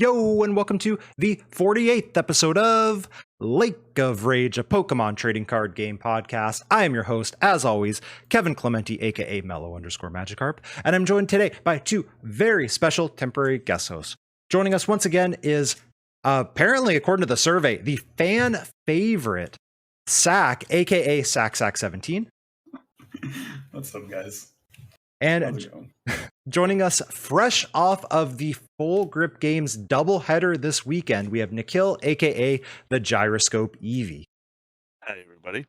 Yo, and welcome to the 48th episode of Lake of Rage, a Pokemon trading card game podcast. I am your host, as always, Kevin Clementi, aka Mellow_Magikarp, and I'm joined today by two very special temporary guest hosts. Joining us once again is, apparently, according to the survey, the fan favorite, Sack, aka Sack17. What's up, guys? And joining us fresh off of the Full Grip Games doubleheader this weekend, we have Nikhil, aka the Gyroscope Eevee. Hey, everybody.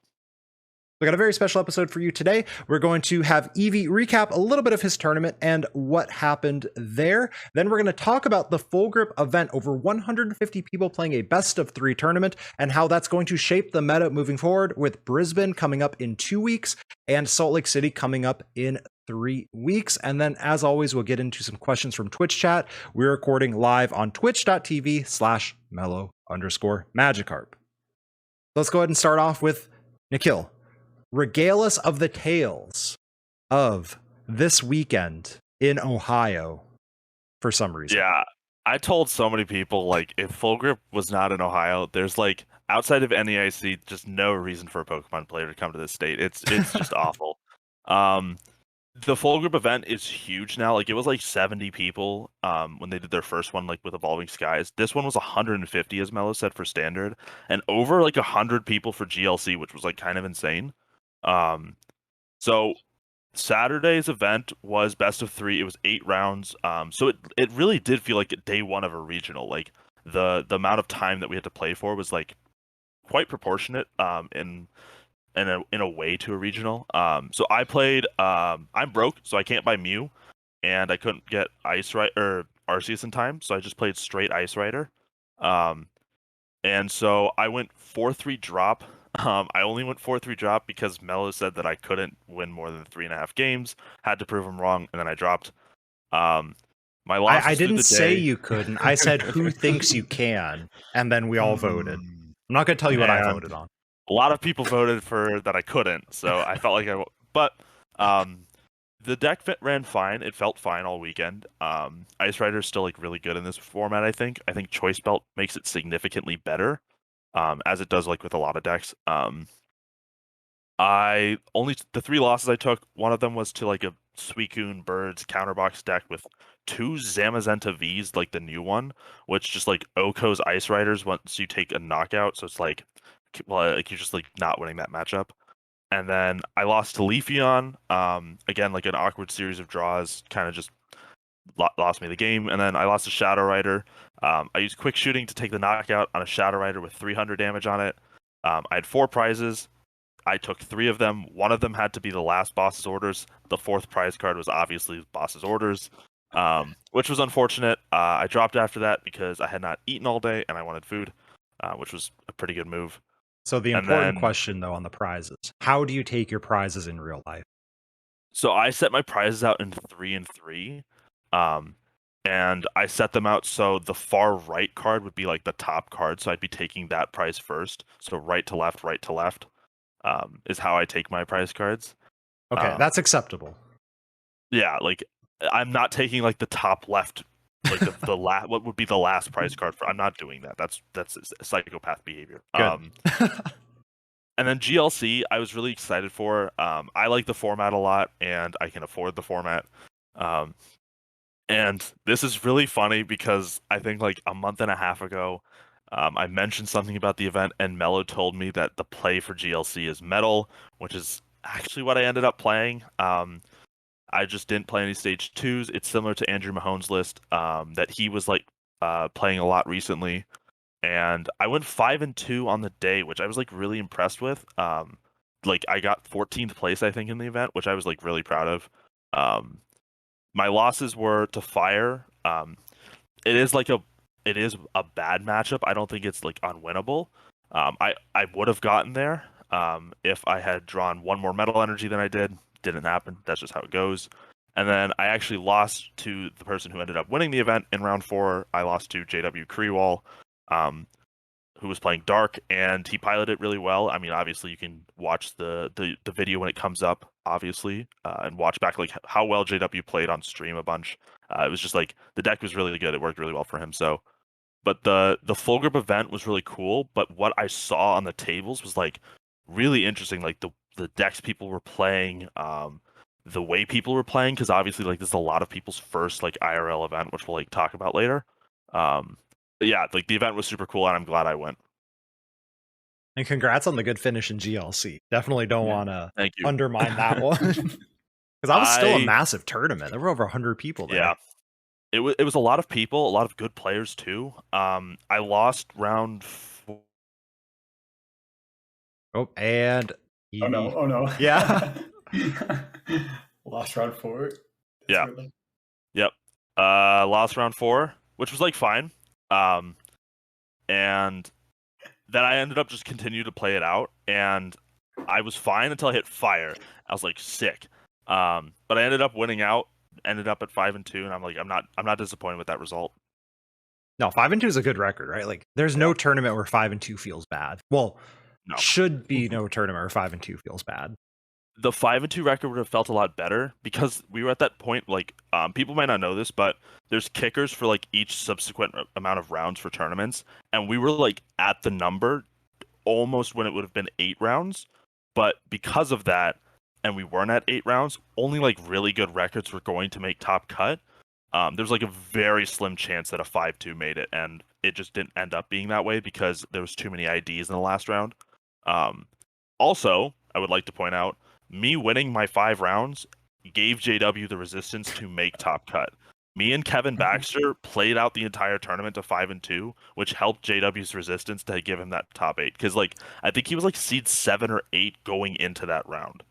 We got a very special episode for you today. We're going to have Eevee recap a little bit of his tournament and what happened there. Then we're going to talk about the Full Grip event, over 150 people playing a best of 3 tournament, and how that's going to shape the meta moving forward, with Brisbane coming up in 2 weeks and Salt Lake City coming up in 3 weeks. And then, as always, we'll get into some questions from Twitch chat. We're recording live on twitch.tv/mellow_Magikarp. Let's go ahead and start off with Nikhil. Regale us of the tales of this weekend in Ohio for some reason. Yeah, I told so many people, like, if Full Grip was not in Ohio, there's, like, outside of NEIC, just no reason for a Pokemon player to come to this state. It's just awful. The Full Grip event is huge now. Like, it was like 70 people when they did their first one, like with Evolving Skies. This one was 150, as Mello said, for standard, and over like 100 people for GLC, which was like kind of insane. So Saturday's event was best of 3. It was 8 rounds. So it really did feel like day one of a regional. Like the amount of time that we had to play for was like quite proportionate in a way to a regional. So I played. I'm broke, so I can't buy Mew, and I couldn't get Ice Rider or Arceus in time, so I just played straight Ice Rider. And so I went 4-3 drop. I only went 4-3 drop because Mello said that I couldn't win more than 3.5 games. Had to prove him wrong, and then I dropped. My loss. I didn't say you couldn't. I said who thinks you can, and then we all voted. I'm not going to tell you what I voted on. A lot of people voted for that I couldn't, so I felt like I. But the deck ran fine. It felt fine all weekend. Ice Rider's still like really good in this format. I think Choice Belt makes it significantly better. As it does like with a lot of decks. The 3 losses I took, one of them was to like a Suicune Birds counterbox deck with 2 Zamasu Vs, like the new one, which just like Oko's Ice Riders once you take a knockout, so it's like, well, like you're just like not winning that matchup. And then I lost to Leafeon, again like an awkward series of draws, kind of just lost me the game. And then I lost to Shadow Rider. I used quick shooting to take the knockout on a Shadow Rider with 300 damage on it. I had 4 prizes. I took 3 of them. One of them had to be the last boss's orders. The 4th prize card was obviously boss's orders, which was unfortunate. I dropped after that because I had not eaten all day and I wanted food, which was a pretty good move. So the important question, though, on the prizes, how do you take your prizes in real life? So I set my prizes out in 3 and 3. And I set them out so the far right card would be like the top card, so I'd be taking that prize first. So right to left is how I take my prize cards. Okay, that's acceptable. Yeah, like I'm not taking like the top left, like the what would be the last prize card for. I'm not doing that. That's psychopath behavior. Good. And then GLC, I was really excited for. I like the format a lot, and I can afford the format. And this is really funny because I think like a month and a half ago, I mentioned something about the event, and Mello told me that the play for GLC is metal, which is actually what I ended up playing. I just didn't play any stage 2s. It's similar to Andrew Mahone's list that he was like playing a lot recently. And I went 5-2 on the day, which I was like really impressed with. Like I got 14th place, I think, in the event, which I was like really proud of. My losses were to Fire. It is a bad matchup. I don't think it's like unwinnable. I would have gotten there if I had drawn 1 more Metal Energy than I did. Didn't happen. That's just how it goes. And then I actually lost to the person who ended up winning the event in round 4. I lost to JW Creewall, who was playing Dark, and he piloted it really well. I mean, obviously you can watch the video when it comes up, obviously, and watch back like how well JW played on stream a bunch. It was just like the deck was really good. It worked really well for him. So But the full group event was really cool. But what I saw on the tables was like really interesting. Like the decks people were playing, the way people were playing, because obviously like this is a lot of people's first like IRL event, which we'll like talk about later. But yeah, like the event was super cool, and I'm glad I went. And congrats on the good finish in GLC. Definitely don't want to Thank you. undermine that one. Because that was still a massive tournament. There were over 100 people there. Yeah. It was a lot of people, a lot of good players too. I lost round 4. Oh, and Oh no. Yeah. Lost round 4. That's Yeah. really... Yep. Lost round 4, which was like fine. And then I ended up just continuing to play it out, and I was fine until I hit fire. I was like sick. But I ended up winning out, ended up at 5-2, and I'm like, I'm not disappointed with that result. No, 5-2 is a good record, right? Like there's no tournament where 5-2 feels bad. Well, No. should be no tournament where 5-2 feels bad. The 5-2 record would have felt a lot better because we were at that point, like, people might not know this, but there's kickers for like each subsequent amount of rounds for tournaments, and we were like at the number almost when it would have been 8 rounds, but because of that, and we weren't at 8 rounds, only like really good records were going to make top cut. There's like a very slim chance that a 5-2 made it, and it just didn't end up being that way because there was too many IDs in the last round. Also, I would like to point out, me winning my 5 rounds gave JW the resistance to make top cut. Me and Kevin Baxter played out the entire tournament to 5-2, which helped JW's resistance to give him that top 8. Because like I think he was like seed 7 or 8 going into that round.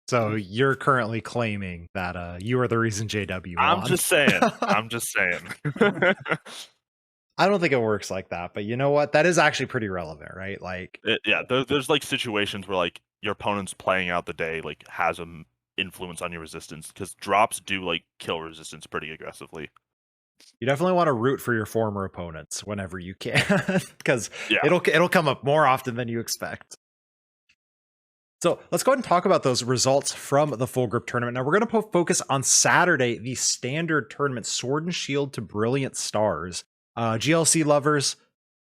So you're currently claiming that you are the reason JW won. I'm just saying. I'm just saying. I don't think it works like that, but you know what? That is actually pretty relevant, right? Like, there's like situations where like your opponent's playing out the day like has an influence on your resistance, because drops do like kill resistance pretty aggressively. You definitely want to root for your former opponents whenever you can, because Yeah. it'll come up more often than you expect. So let's go ahead and talk about those results from the full group tournament. Now we're going to focus on Saturday, the standard tournament, Sword and Shield to Brilliant Stars. GLC lovers,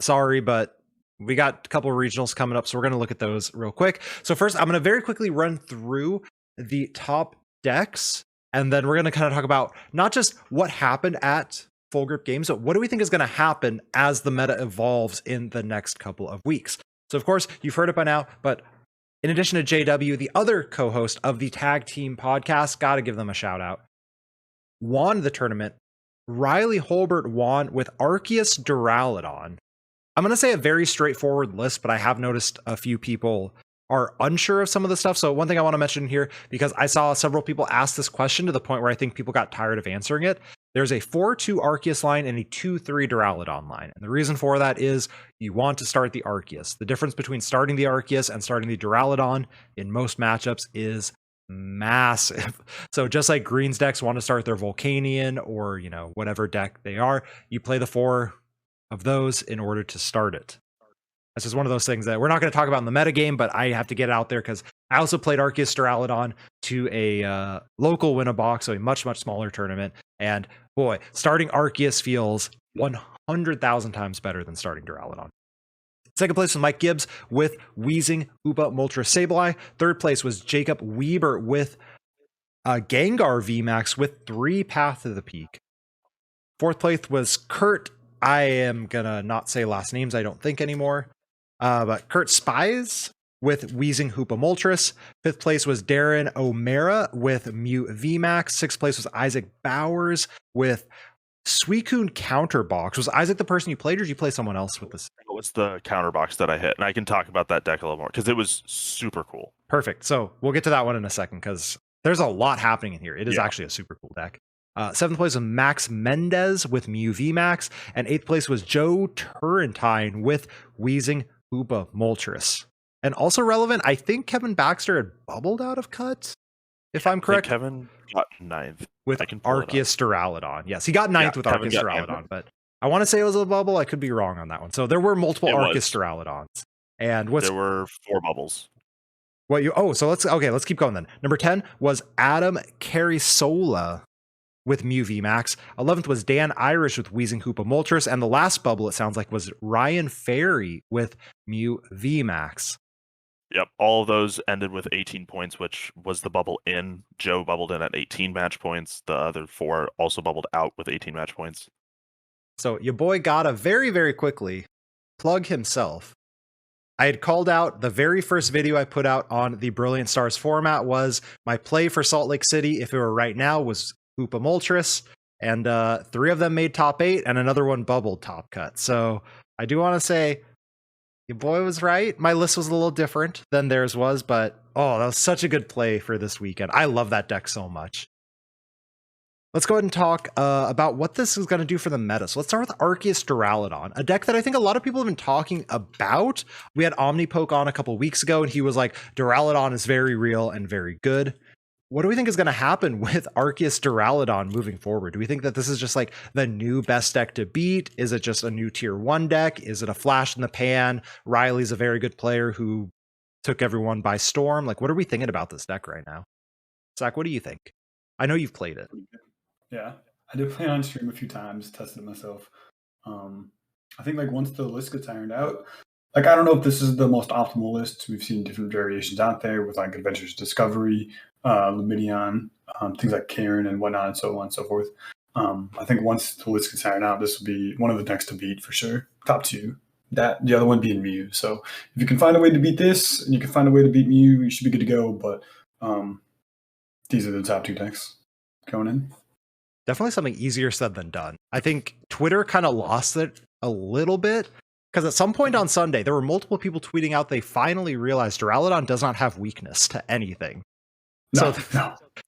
sorry, but we got a couple of regionals coming up, so we're going to look at those real quick. So first, I'm going to very quickly run through the top decks, and then we're going to kind of talk about not just what happened at full group games, but what do we think is going to happen as the meta evolves in the next couple of weeks. So of course, you've heard it by now, but in addition to JW, the other co-host of the Tag Team Podcast, got to give them a shout out, won the tournament. Riley Holbert won with Arceus Duraladon. I'm going to say a very straightforward list, but I have noticed a few people are unsure of some of the stuff. So one thing I want to mention here, because I saw several people ask this question to the point where I think people got tired of answering it. There's a 4-2 Arceus line and a 2-3 Duraladon line. And the reason for that is you want to start the Arceus. The difference between starting the Arceus and starting the Duraladon in most matchups is massive. So just like Green's decks want to start their Volcanion or, you know, whatever deck they are, you play the 4 of those in order to start it. That's just one of those things that we're not going to talk about in the metagame, but I have to get out there because I also played Arceus Duraladon to a local win-a-box, so a much, much smaller tournament. And boy, starting Arceus feels 100,000 times better than starting Duraladon. Second place was Mike Gibbs with Wheezing, Hoopa, Moltres, Sableye. Third place was Jacob Weber with Gengar VMAX with 3 Path to the Peak. Fourth place was Kurt. I am going to not say last names, I don't think anymore. But Kurt Spies with Wheezing, Hoopa, Moltres. Fifth place was Darren O'Mara with Mew VMAX. Sixth place was Isaac Bowers with Suicune Counterbox. Was Isaac the person you played, or did you play someone else with this? It was the Counterbox that I hit, and I can talk about that deck a little more because it was super cool. Perfect. So we'll get to that one in a second because there's a lot happening in here. It is actually a super cool deck. Seventh place was Max Mendez with Mew VMAX, and eighth place was Joe Turrentine with Wheezing, Hoopa, Moltres. And also relevant, I think Kevin Baxter had bubbled out of cut, if I'm correct. Kevin got 9th with Arceus Duraladon. Yes, he got 9th with Arceus Duraladon, but I want to say it was a bubble. I could be wrong on that one. So there were multiple Arceus Duraladons. And there were 4 bubbles. So let's keep going then. Number 10 was Adam Carisola with Mew VMAX. 11th was Dan Irish with Wheezing Hoopa Moltres. And the last bubble, it sounds like, was Ryan Ferry with Mew VMAX. Yep, all of those ended with 18 points, which was the bubble in. Joe bubbled in at 18 match points. The other 4 also bubbled out with 18 match points. So your boy got a very, very quickly plug himself. I had called out the very first video I put out on the Brilliant Stars format was my play for Salt Lake City, if it were right now, was Hoopa Moltres. And 3 of them made top 8 and another one bubbled top cut. So I do want to say, your boy was right. My list was a little different than theirs was, but oh, that was such a good play for this weekend. I love that deck so much. Let's go ahead and talk about what this is going to do for the meta. So let's start with Arceus Duraladon, a deck that I think a lot of people have been talking about. We had Omnipoke on a couple weeks ago, and he was like, Duraladon is very real and very good. What do we think is going to happen with Arceus Duraladon moving forward? Do we think that this is just like the new best deck to beat? Is it just a new tier 1 deck? Is it a flash in the pan? Riley's a very good player who took everyone by storm. Like, what are we thinking about this deck right now? Zach, what do you think? I know you've played it. Yeah, I did play on stream a few times, tested it myself. I think like once the list gets ironed out, like I don't know if this is the most optimal list. We've seen different variations out there with like Adventures Discovery, Lumineon, things like Karen and whatnot, and so on and so forth. I think once the list gets ironed out, this will be one of the decks to beat for sure. Top 2. That the other one being Mew. So if you can find a way to beat this and you can find a way to beat Mew, you should be good to go. But these are the top 2 decks going in. Definitely something easier said than done. I think Twitter kind of lost it a little bit because at some point on Sunday, there were multiple people tweeting out they finally realized Duraludon does not have weakness to anything. No.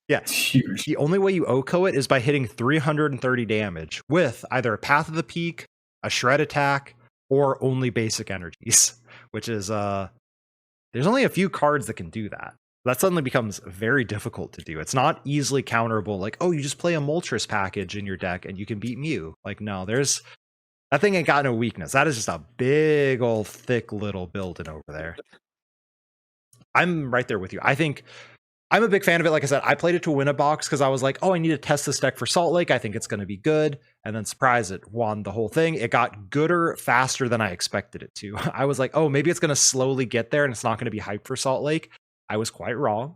Yeah, it's huge. The only way you OHKO it is by hitting 330 damage with either a Path of the Peak, a Shred Attack, or only basic energies, which is, there's only a few cards that can do that. That suddenly becomes very difficult to do. It's not easily counterable. Like, oh, you just play a Moltres package in your deck and you can beat Mew. Like, no, that thing ain't got no weakness. That is just a big old thick little building over there. I'm right there with you. I think I'm a big fan of it. Like I said, I played it to win a box because I was like, oh, I need to test this deck for Salt Lake. I think it's going to be good. And then surprise, it won the whole thing. It got gooder faster than I expected it to. I was like, oh, maybe it's going to slowly get there and it's not going to be hyped for Salt Lake. I was quite wrong,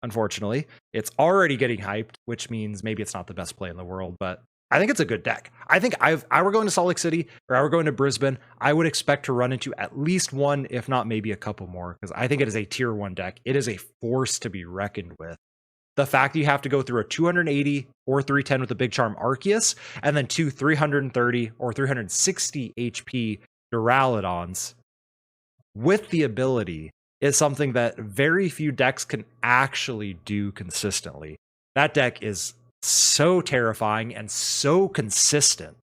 unfortunately. It's already getting hyped, which means maybe it's not the best play in the world, but I think it's a good deck. I think if I were going to Salt Lake City or I were going to Brisbane, I would expect to run into at least one, if not maybe a couple more, because I think it is a tier 1 deck. It is a force to be reckoned with. The fact that you have to go through a 280 or 310 with the Big Charm Arceus, and then 2 330 or 360 HP Duraludons with the ability is something that very few decks can actually do consistently. That deck is so terrifying and so consistent.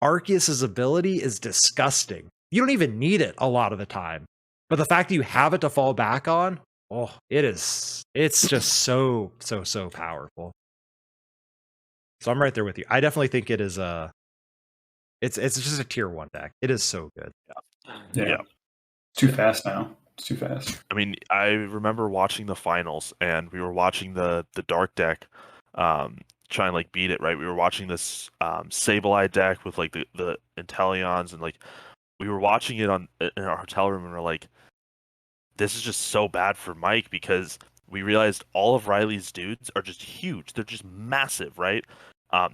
Arceus's ability is disgusting. You don't even need it a lot of the time. But the fact that you have it to fall back on, oh, it's just so powerful. So I'm right there with you. I definitely think it is it's just a tier 1 deck. It is so good. Yeah. Too fast now. It's too fast. I mean, I remember watching the finals and we were watching the dark deck try and like beat it, right? We were watching this Sableye deck with like the Inteleons, and like we were watching it in our hotel room and we're like, this is just so bad for Mike, because we realized all of Riley's dudes are just huge. They're just massive, right?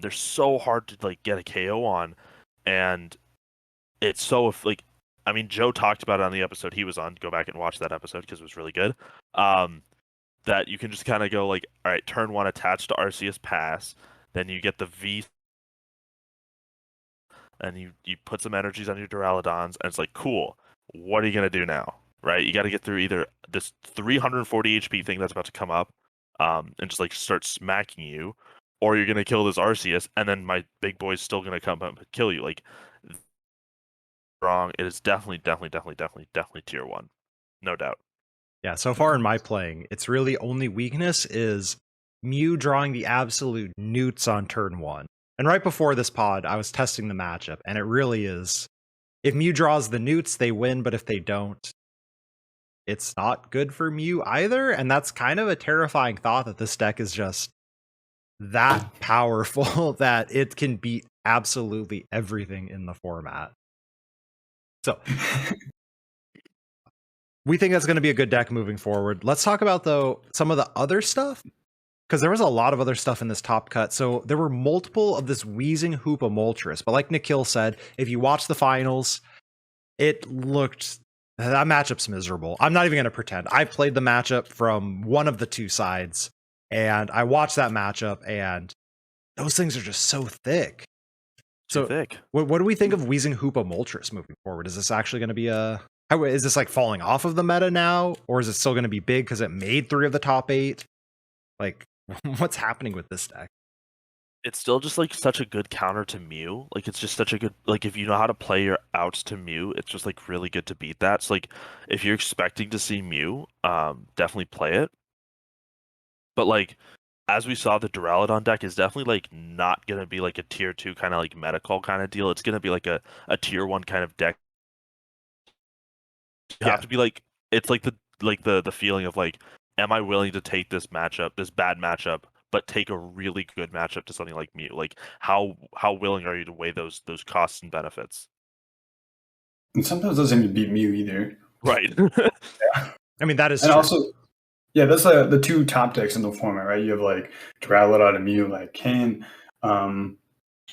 They're so hard to like get a KO on, and it's so like, I mean, Joe talked about it on the episode he was on. Go back and watch that episode because it was really good. That you can just kind of go like, all right, turn 1 attached to Arceus pass, then you get the V, and you put some energies on your Duraludons, and it's like, cool, what are you going to do now, right? You got to get through either this 340 HP thing that's about to come up and just like start smacking you, or you're going to kill this Arceus, and then my big boy's still going to come up and kill you. Like, wrong. It is definitely tier 1. No doubt. Yeah, so far in my playing, its really only weakness is Mew drawing the absolute newts on turn 1. And right before this pod, I was testing the matchup, and it really is, if Mew draws the newts, they win, but if they don't, it's not good for Mew either. And that's kind of a terrifying thought, that this deck is just that powerful that it can beat absolutely everything in the format. So we think that's going to be a good deck moving forward. Let's talk about, though, some of the other stuff, because there was a lot of other stuff in this top cut. So there were multiple of this wheezing Hoopa Moltres, but like Nikhil said, if you watch the finals, it looked, that matchup's miserable. I'm not even going to pretend. I played the matchup from one of the two sides, and I watched that matchup, and those things are just so thick. Too thick. What do we think of wheezing Hoopa Moltres moving forward? Is this actually going to be is this like falling off of the meta now, or is it still going to be big because it made 3 of the top 8? Like, what's happening with this deck? It's still just like such a good counter to Mew. Like, it's just such a good, like, if you know how to play your outs to Mew, it's just like really good to beat that. So like, if you're expecting to see Mew, definitely play it. But like, as we saw, the Duraladon deck is definitely like not gonna be like a tier 2 kind of like meta call kind of deal. It's gonna be like a tier 1 kind of deck. You have to be like, it's like the feeling of like, am I willing to take this matchup, this bad matchup, but take a really good matchup to something like Mew? Like, how willing are you to weigh those costs and benefits? And sometimes it doesn't even beat Mew either. Right. Yeah. I mean, that is and true. Also, yeah, that's the 2 top decks in the format, right? You have like Duraladon and Mew, like can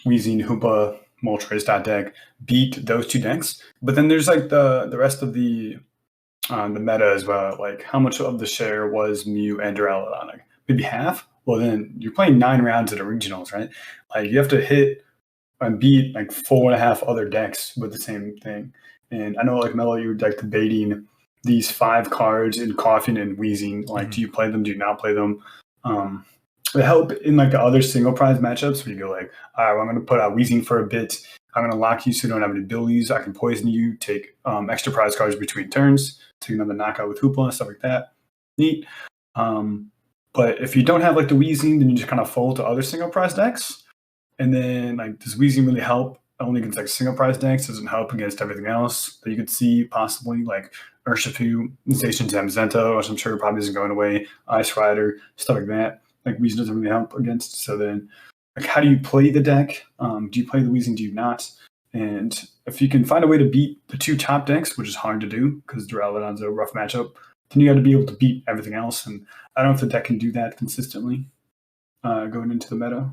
wheezing Hoopa Moltres deck beat those 2 decks, but then there's like the rest of the meta as well. Like, how much of the share was Mew and Duraladon? Like, maybe half. Well, then you're playing 9 rounds at a regionals, right? Like, you have to hit and beat like 4.5 other decks with the same thing. And I know, like, Mello, you were like debating these 5 cards in Coughing and Wheezing. Like, do you play them? Do you not play them? They help in like the other single prize matchups where you go like, all right, well, I'm going to put out Wheezing for a bit. I'm going to lock you so you don't have any abilities. I can poison you, take extra prize cards between turns, take another knockout with Hoopa and stuff like that. Neat. But if you don't have like the Wheezing, then you just kind of fold to other single prize decks. And then like, does Wheezing really help only against like single prize decks? Doesn't help against everything else that you could see possibly, like Urshifu, Station Zamzento, which I'm sure probably isn't going away, Ice Rider, stuff like that. Like, Wheezing doesn't really help against. So then, like, how do you play the deck? Do you play the Wheezing? Do you not? And if you can find a way to beat the 2 top decks, which is hard to do because Duraladon's a rough matchup, then you got to be able to beat everything else. And I don't know if the deck can do that consistently going into the meta.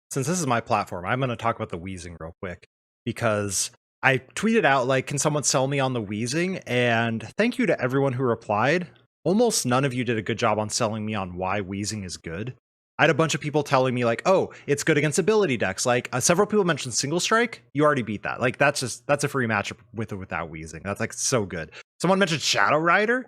Since this is my platform, I'm going to talk about the Wheezing real quick, because I tweeted out, like, can someone sell me on the Wheezing? And thank you to everyone who replied. Almost none of you did a good job on selling me on why Wheezing is good. I had a bunch of people telling me like, oh, it's good against ability decks. Like, several people mentioned Single Strike. You already beat that. Like, that's a free matchup with or without Wheezing. That's like so good. Someone mentioned Shadow Rider.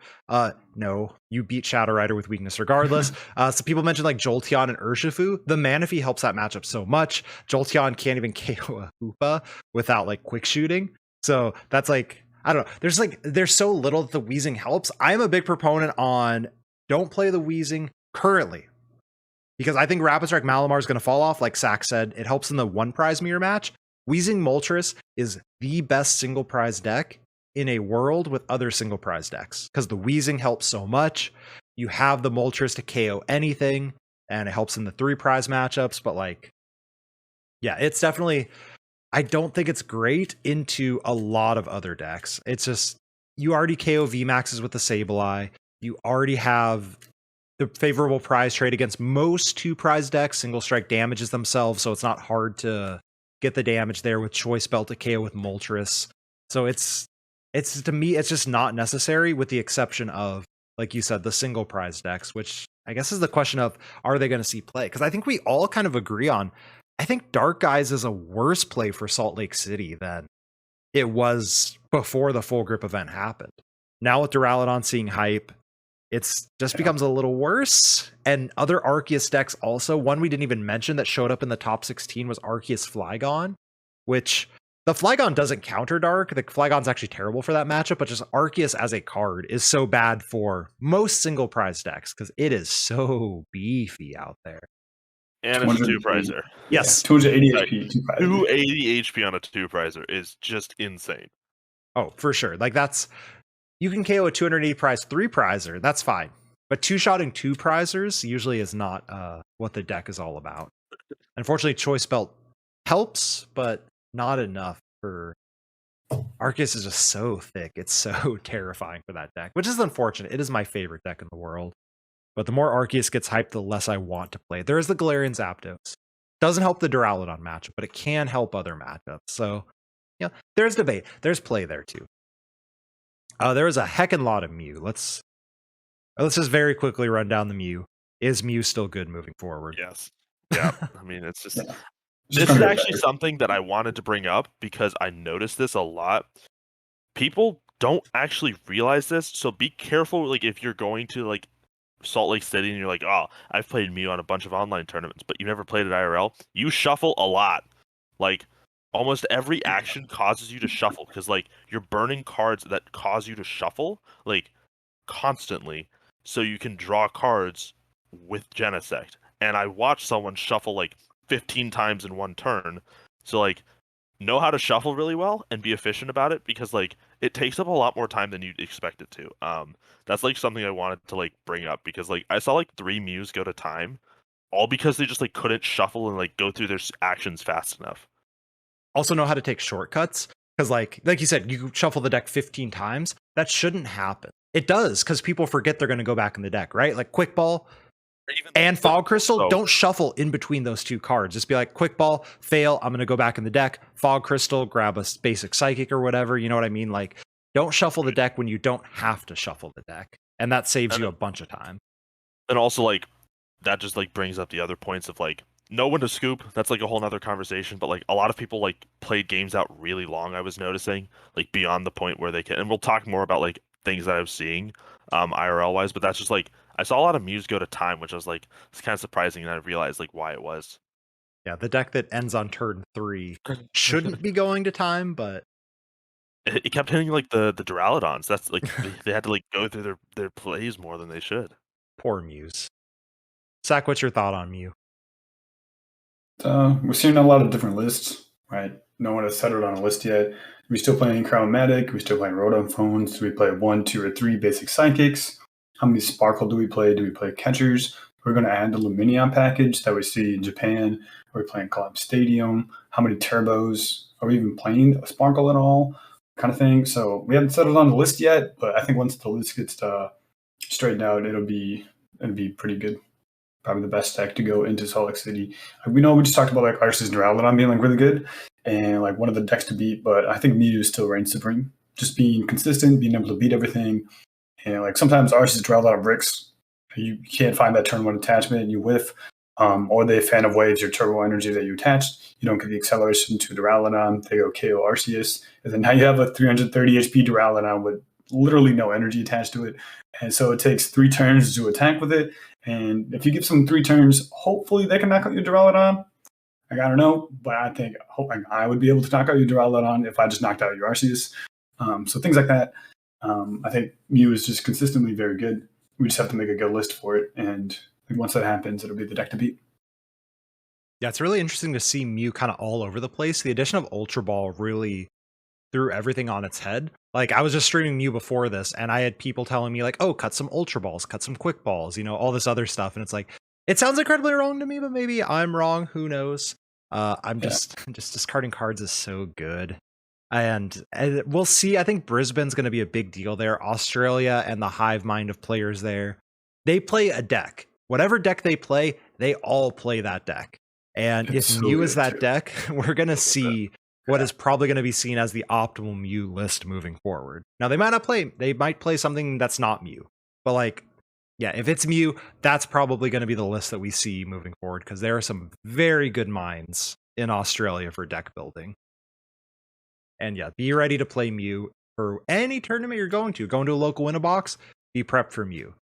No, you beat Shadow Rider with weakness regardless. So people mentioned like Jolteon and Urshifu. The Manaphy helps that matchup so much. Jolteon can't even KO a Hoopa without like quick shooting. So that's like, I don't know. There's so little that the Wheezing helps. I am a big proponent on don't play the Wheezing currently, because I think Rapid Strike Malamar is going to fall off. Like Sack said, it helps in the 1 prize mirror match. Wheezing Moltres is the best single prize deck in a world with other single prize decks, because the Wheezing helps so much. You have the Moltres to KO anything, and it helps in the 3 prize matchups. But like, yeah, it's definitely, I don't think it's great into a lot of other decks. It's just, you already KO VMAXs with the Sableye. You already have the favorable prize trade against most 2 prize decks. Single Strike damages themselves, so it's not hard to get the damage there with Choice Belt to KO with Moltres. So it's to me, it's just not necessary, with the exception of, like you said, the single prize decks, which I guess is the question of, are they going to see play? Because I think we all kind of agree on, I think Dark Eyes is a worse play for Salt Lake City than it was before the full grip event happened. Now with Duraladon seeing hype, it's just becomes a little worse. And other Arceus decks also, one we didn't even mention that showed up in the top 16 was Arceus Flygon, which the Flygon doesn't counter Dark. The Flygon's actually terrible for that matchup, but just Arceus as a card is so bad for most single prize decks because it is so beefy out there. And it's a 2-prizer. Yes. 280 HP. 280 HP on a 2-prizer is just insane. Oh, for sure. Like, that's, you can KO a 280 prize 3-prizer. That's fine. But two-shotting two prizers usually is not what the deck is all about. Unfortunately, Choice Belt helps, but not enough for... Arceus is just so thick. It's so terrifying for that deck, which is unfortunate. It is my favorite deck in the world. But the more Arceus gets hyped, the less I want to play. There is the Galarian Zapdos. Doesn't help the Duraludon matchup, but it can help other matchups. So, yeah, there's debate. There's play there too. There is a heckin' lot of Mew. Let's just very quickly run down the Mew. Is Mew still good moving forward? Yes. Yeah. I mean, it's just... Yeah. This is actually something that I wanted to bring up because I noticed this a lot. People don't actually realize this, so be careful. Like, if you're going to like Salt Lake City and you're like, "Oh, I've played Mew on a bunch of online tournaments," but you never played at IRL, you shuffle a lot. Like, almost every action causes you to shuffle because like you're burning cards that cause you to shuffle like constantly, so you can draw cards with Genesect. And I watched someone shuffle like 15 times in one turn. So like know how to shuffle really well and be efficient about it because like it takes up a lot more time than you'd expect it to. That's like something I wanted to like bring up because like I saw like 3 Mews go to time all because they just like couldn't shuffle and like go through their actions fast enough. Also know how to take shortcuts because like you said, you shuffle the deck 15 times. That shouldn't happen. It does because people forget they're going to go back in the deck, right? Like Quick Ball and Fog Crystal, don't shuffle in between those two cards. Just be like, Quick Ball, fail, I'm going to go back in the deck. Fog Crystal, grab a basic Psychic or whatever. You know what I mean? Like, don't shuffle the deck when you don't have to shuffle the deck. And that saves you a bunch of time. And also, like, that just, like, brings up the other points of, like, know when to scoop. That's, like, a whole nother conversation. But, like, a lot of people, like, played games out really long, I was noticing. Like, beyond the point where they can... And we'll talk more about, like, things that I was seeing IRL-wise. But that's just, like... I saw a lot of Mews go to time, which I was like, it's kind of surprising, and I realized like why it was. Yeah, the deck that ends on turn 3 shouldn't be going to time, but it kept hitting like the Duraludons. That's like they had to like go through their plays more than they should. Poor Mews. Zach, what's your thought on Mew? We're seeing a lot of different lists, right? No one has settled on a list yet. We still playing Chromatic. We still playing Rotom Phones. Do we play 1, 2, or 3 basic Psychics? How many Sparkle do we play? Do we play Catchers? We're going to add the Luminion package that we see in Japan. Are we playing Collapse Stadium? How many Turbos? Are we even playing a Sparkle at all? Kind of thing. So we haven't settled on the list yet, but I think once the list gets straightened out, it'll be pretty good. Probably the best deck to go into Salt Lake City. We know we just talked about like Arceus Duraladon being like really good and like one of the decks to beat, but I think Mew still reigns supreme. Just being consistent, being able to beat everything. And like sometimes Arceus Duraladon bricks, you can't find that turn 1 attachment, you whiff, or they fan of waves your turbo energy that you attached. You don't get the acceleration to Duraladon. They go KO Arceus, and then now you have a 330 HP Duraladon with literally no energy attached to it. And so it takes 3 turns to attack with it. And if you give them 3 turns, hopefully they can knock out your Duraladon. Like, I don't know, but I would be able to knock out your Duraladon if I just knocked out your Arceus. So things like that. I think Mew is just consistently very good. We just have to make a good list for it, and once that happens, it'll be the deck to beat. Yeah, it's really interesting to see Mew kind of all over the place. The addition of Ultra Ball really threw everything on its head. Like, I was just streaming Mew before this, and I had people telling me like, "Oh, cut some Ultra Balls, cut some Quick Balls," you know, all this other stuff, and it's like, it sounds incredibly wrong to me, but maybe I'm wrong. Who knows? Just discarding cards is so good. And we'll see. I think Brisbane's going to be a big deal there. Australia and the hive mind of players there. They play a deck. Whatever deck they play, they all play that deck. And if Mew is that deck, we're going to see what is probably going to be seen as the optimal Mew list moving forward. Now, they might play something that's not Mew. But like, yeah, if it's Mew, that's probably going to be the list that we see moving forward because there are some very good minds in Australia for deck building. And yeah, be ready to play Mew for any tournament you're going to. Going to a local Winnabox, be prepped for Mew.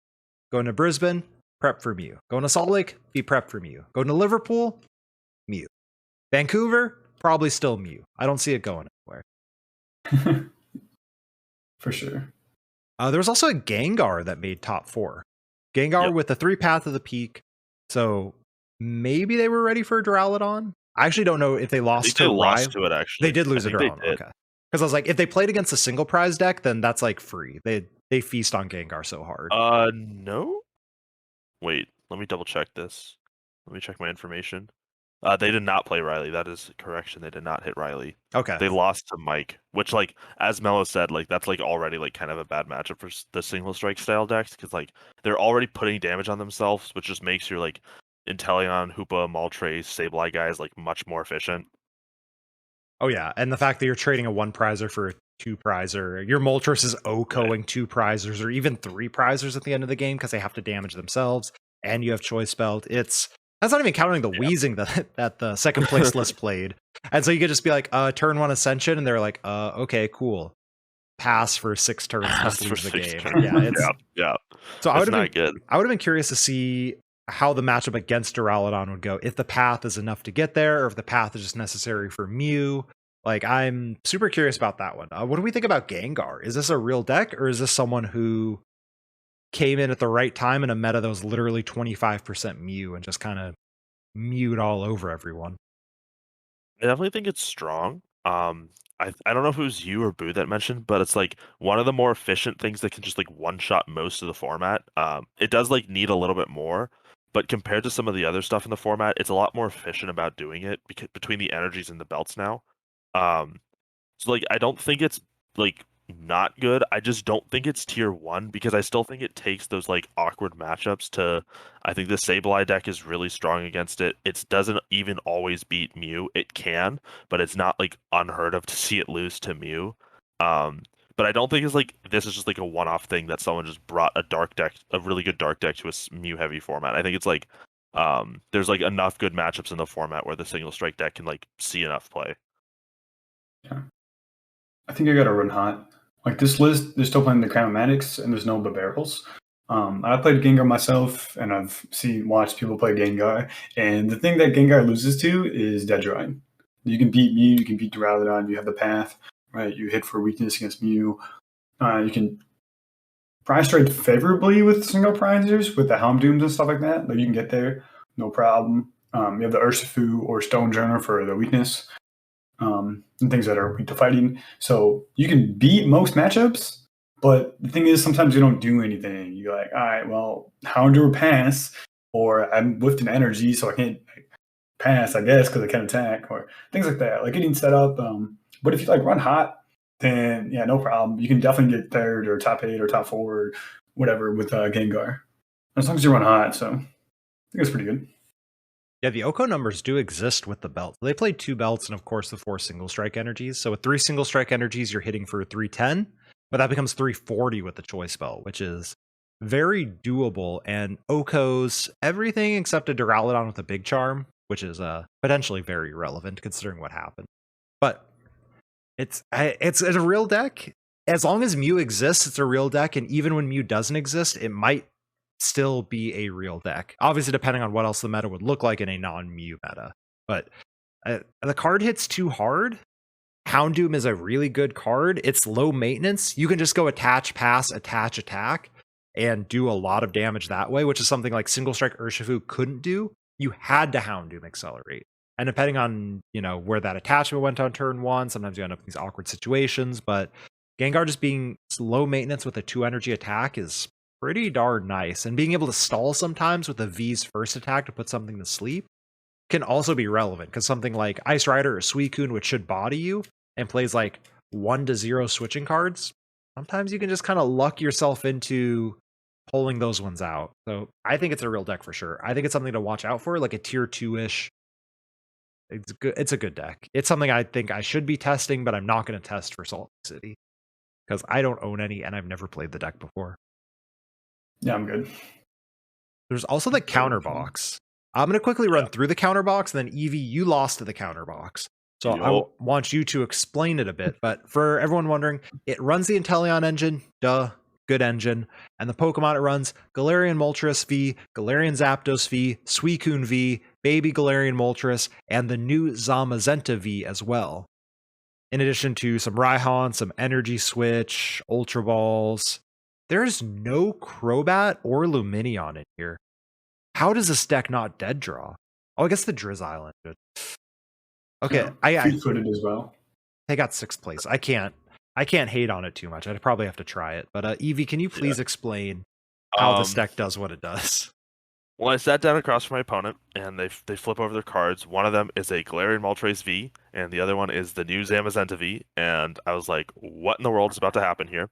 Going to Brisbane, prep for Mew. Going to Salt Lake, be prepped for Mew. Going to Liverpool, Mew. Vancouver, probably still Mew. I don't see it going anywhere. For sure. There was also a Gengar that made top 4. Gengar with the 3 Path of the Peak. So maybe they were ready for a Duraludon. I actually don't know if they lost to it, actually. They did lose a Duraludon. Okay. Because I was like, if they played against a single prize deck, then that's like free. They feast on Gengar so hard. No. Wait, let me double check this. Let me check my information. They did not play Riley. That is correction. They did not hit Riley. Okay. They lost to Mike, which, like, as Mello said, like, that's, like, already, like, kind of a bad matchup for the single strike style decks, because, like, they're already putting damage on themselves, which just makes your, like, Inteleon, Hoopa, Moltres, Sableye guys, like, much more efficient. Oh, yeah. And the fact that you're trading a 1 prizer for a 2 prizer, your Moltres is OHKOing 2 prizers or even 3 prizers at the end of the game because they have to damage themselves, and you have Choice Belt. That's not even counting the wheezing that the second place list played. And so you could just be like, turn 1 Ascension, and they're like, okay, cool. Pass for 6 turns, just lose the game. Yeah. So I would have been curious to see how the matchup against Duraladon would go, if the path is enough to get there, or if the path is just necessary for Mew. Like, I'm super curious about that one. What do we think about Gengar? Is this a real deck, or is this someone who came in at the right time in a meta that was literally 25% Mew and just kind of mewed all over everyone? I definitely think it's strong. I don't know if it was you or Boo that mentioned, but it's like one of the more efficient things that can just like one shot most of the format. It does like need a little bit more, but compared to some of the other stuff in the format, it's a lot more efficient about doing it because between the energies and the belts now. So like I don't think it's like not good. I just don't think it's tier 1 because I still think it takes those like awkward matchups to. I think the Sableye deck is really strong against it. It doesn't even always beat Mew. It can, but it's not like unheard of to see it lose to Mew. But I don't think it's like this is just like a one-off thing that someone just brought a really good dark deck to a Mew heavy format. I think it's like there's like enough good matchups in the format where the single strike deck can like see enough play. Yeah, I think I got to run hot. Like this list, they're still playing the Chromatics and there's no Barrels. I played Gengar myself, and I've watched people play Gengar. And the thing that Gengar loses to is Dedroid. You can beat Mew, you can beat Duraladon, you have the path, right? You hit for weakness against Mew. You can prize trade favorably with single prizers, with the Houndooms and stuff like that. Like you can get there, no problem. You have the Urshifu or Stonejourner for the weakness. And things that are weak to fighting. So you can beat most matchups, but the thing is sometimes you don't do anything. You're like, all right, well, Houndour pass, or I'm lifting energy, so I can't pass, I guess, because I can't attack, or things like that. Like getting set up. But if you like run hot, then yeah, no problem. You can definitely get third or top 8 or top 4 or whatever with Gengar. As long as you run hot, so I think it's pretty good. Yeah, the OHKO numbers do exist with the belt. They played 2 belts and, of course, the 4 single strike energies. So with 3 single strike energies, you're hitting for 310, but that becomes 340 with the choice belt, which is very doable. And OHKO's everything except a Duraludon with a big charm, which is potentially very relevant considering what happened. But it's a real deck. As long as Mew exists, it's a real deck. And even when Mew doesn't exist, it might still be a real deck, obviously depending on what else the meta would look like in a non-Mew meta. But the card hits too hard. Houndoom is a really good card. It's low maintenance. You can just go attach, pass, attach, attack, and do a lot of damage that way, which is something like single strike Urshifu couldn't do. You had to Houndoom accelerate, and depending on where that attachment went on turn 1, sometimes you end up in these awkward situations. But Gengar just being low maintenance with a 2 energy attack is pretty darn nice, and being able to stall sometimes with a V's first attack to put something to sleep can also be relevant, because something like Ice Rider or Suicune, which should body you and plays like 1-0 switching cards, sometimes you can just kind of luck yourself into pulling those ones out. So I think it's a real deck for sure. I think it's something to watch out for, like a tier 2-ish. It's a good deck. It's something I think I should be testing, but I'm not going to test for Salt Lake City because I don't own any and I've never played the deck before. Yeah, I'm good. There's also the counter box. I'm going to quickly run through the counter box, and then Evie, you lost to the counter box. So I want you to explain it a bit. But for everyone wondering, it runs the Inteleon engine. Duh. Good engine. And the Pokemon it runs: Galarian Moltres V, Galarian Zapdos V, Suicune V, Baby Galarian Moltres, and the new Zamazenta V as well. In addition to some Raihan, some Energy Switch, Ultra Balls. There's no Crobat or Lumineon in here. How does this deck not dead draw? Oh, I guess the Drizzile engine. Okay, I footed as well. They got 6th place. I can't hate on it too much. I'd probably have to try it. But Evie, can you please explain how this deck does what it does? Well, I sat down across from my opponent, and they flip over their cards. One of them is a Galarian Moltres V, and the other one is the new Zamazenta V. And I was like, "What in the world is about to happen here?"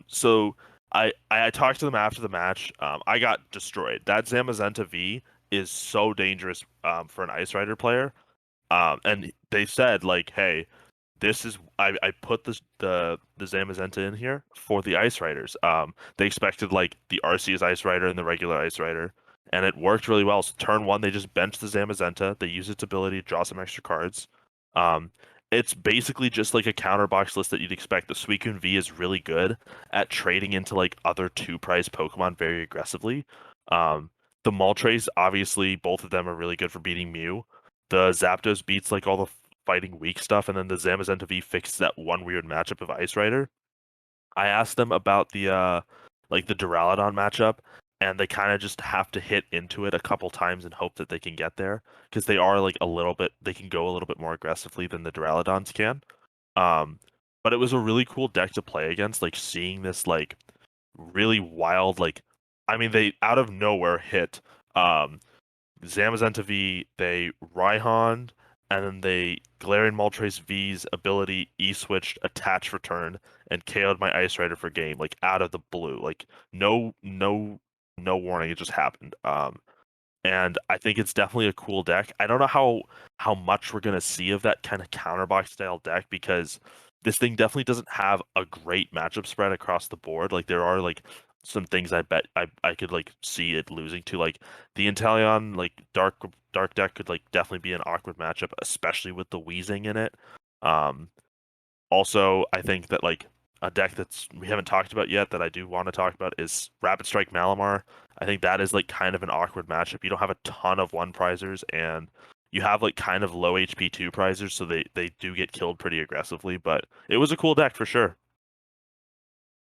So I talked to them after the match. I got destroyed. That Zamazenta V is so dangerous for an Ice Rider player. And they said like, "Hey, this is I put the Zamazenta in here for the Ice Riders. They expected like the Arceus Ice Rider and the regular Ice Rider, and it worked really well. So turn one, they just benched the Zamazenta. They use its ability to draw some extra cards. Um, it's basically just like a counterbox list that you'd expect. The Suicune V is really good at trading into like other two-price Pokemon very aggressively. The Moltres, obviously, both of them are really good for beating Mew. The Zapdos beats like all the fighting weak stuff, and then the Zamazenta V fixes that one weird matchup of Ice Rider. I asked them about the like the Duraladon matchup, and they kind of just have to hit into it a couple times and hope that they can get there, because they are like they can go a little bit more aggressively than the Duraladons can. But it was a really cool deck to play against, like seeing this like really wild, like I mean they out of nowhere hit Zamazenta V, they Raihan, and then they Galarian Moltres V's ability E-switched, attach, return, and KO'd my Ice Rider for game, like out of the blue. Like no warning, it just happened. And I think it's definitely a cool deck. I don't know how much we're gonna see of that kind of counterbox style deck, because this thing definitely doesn't have a great matchup spread across the board. Like there are like some things I bet I could like see it losing to, like the Inteleon like dark deck could like definitely be an awkward matchup, especially with the wheezing in it. Also, I think that like a deck that's we haven't talked about yet that I do want to talk about is Rapid Strike Malamar. I think that is like kind of an awkward matchup. You don't have a ton of one prizers, and you have like kind of low HP two prizers, so they do get killed pretty aggressively. But it was a cool deck for sure.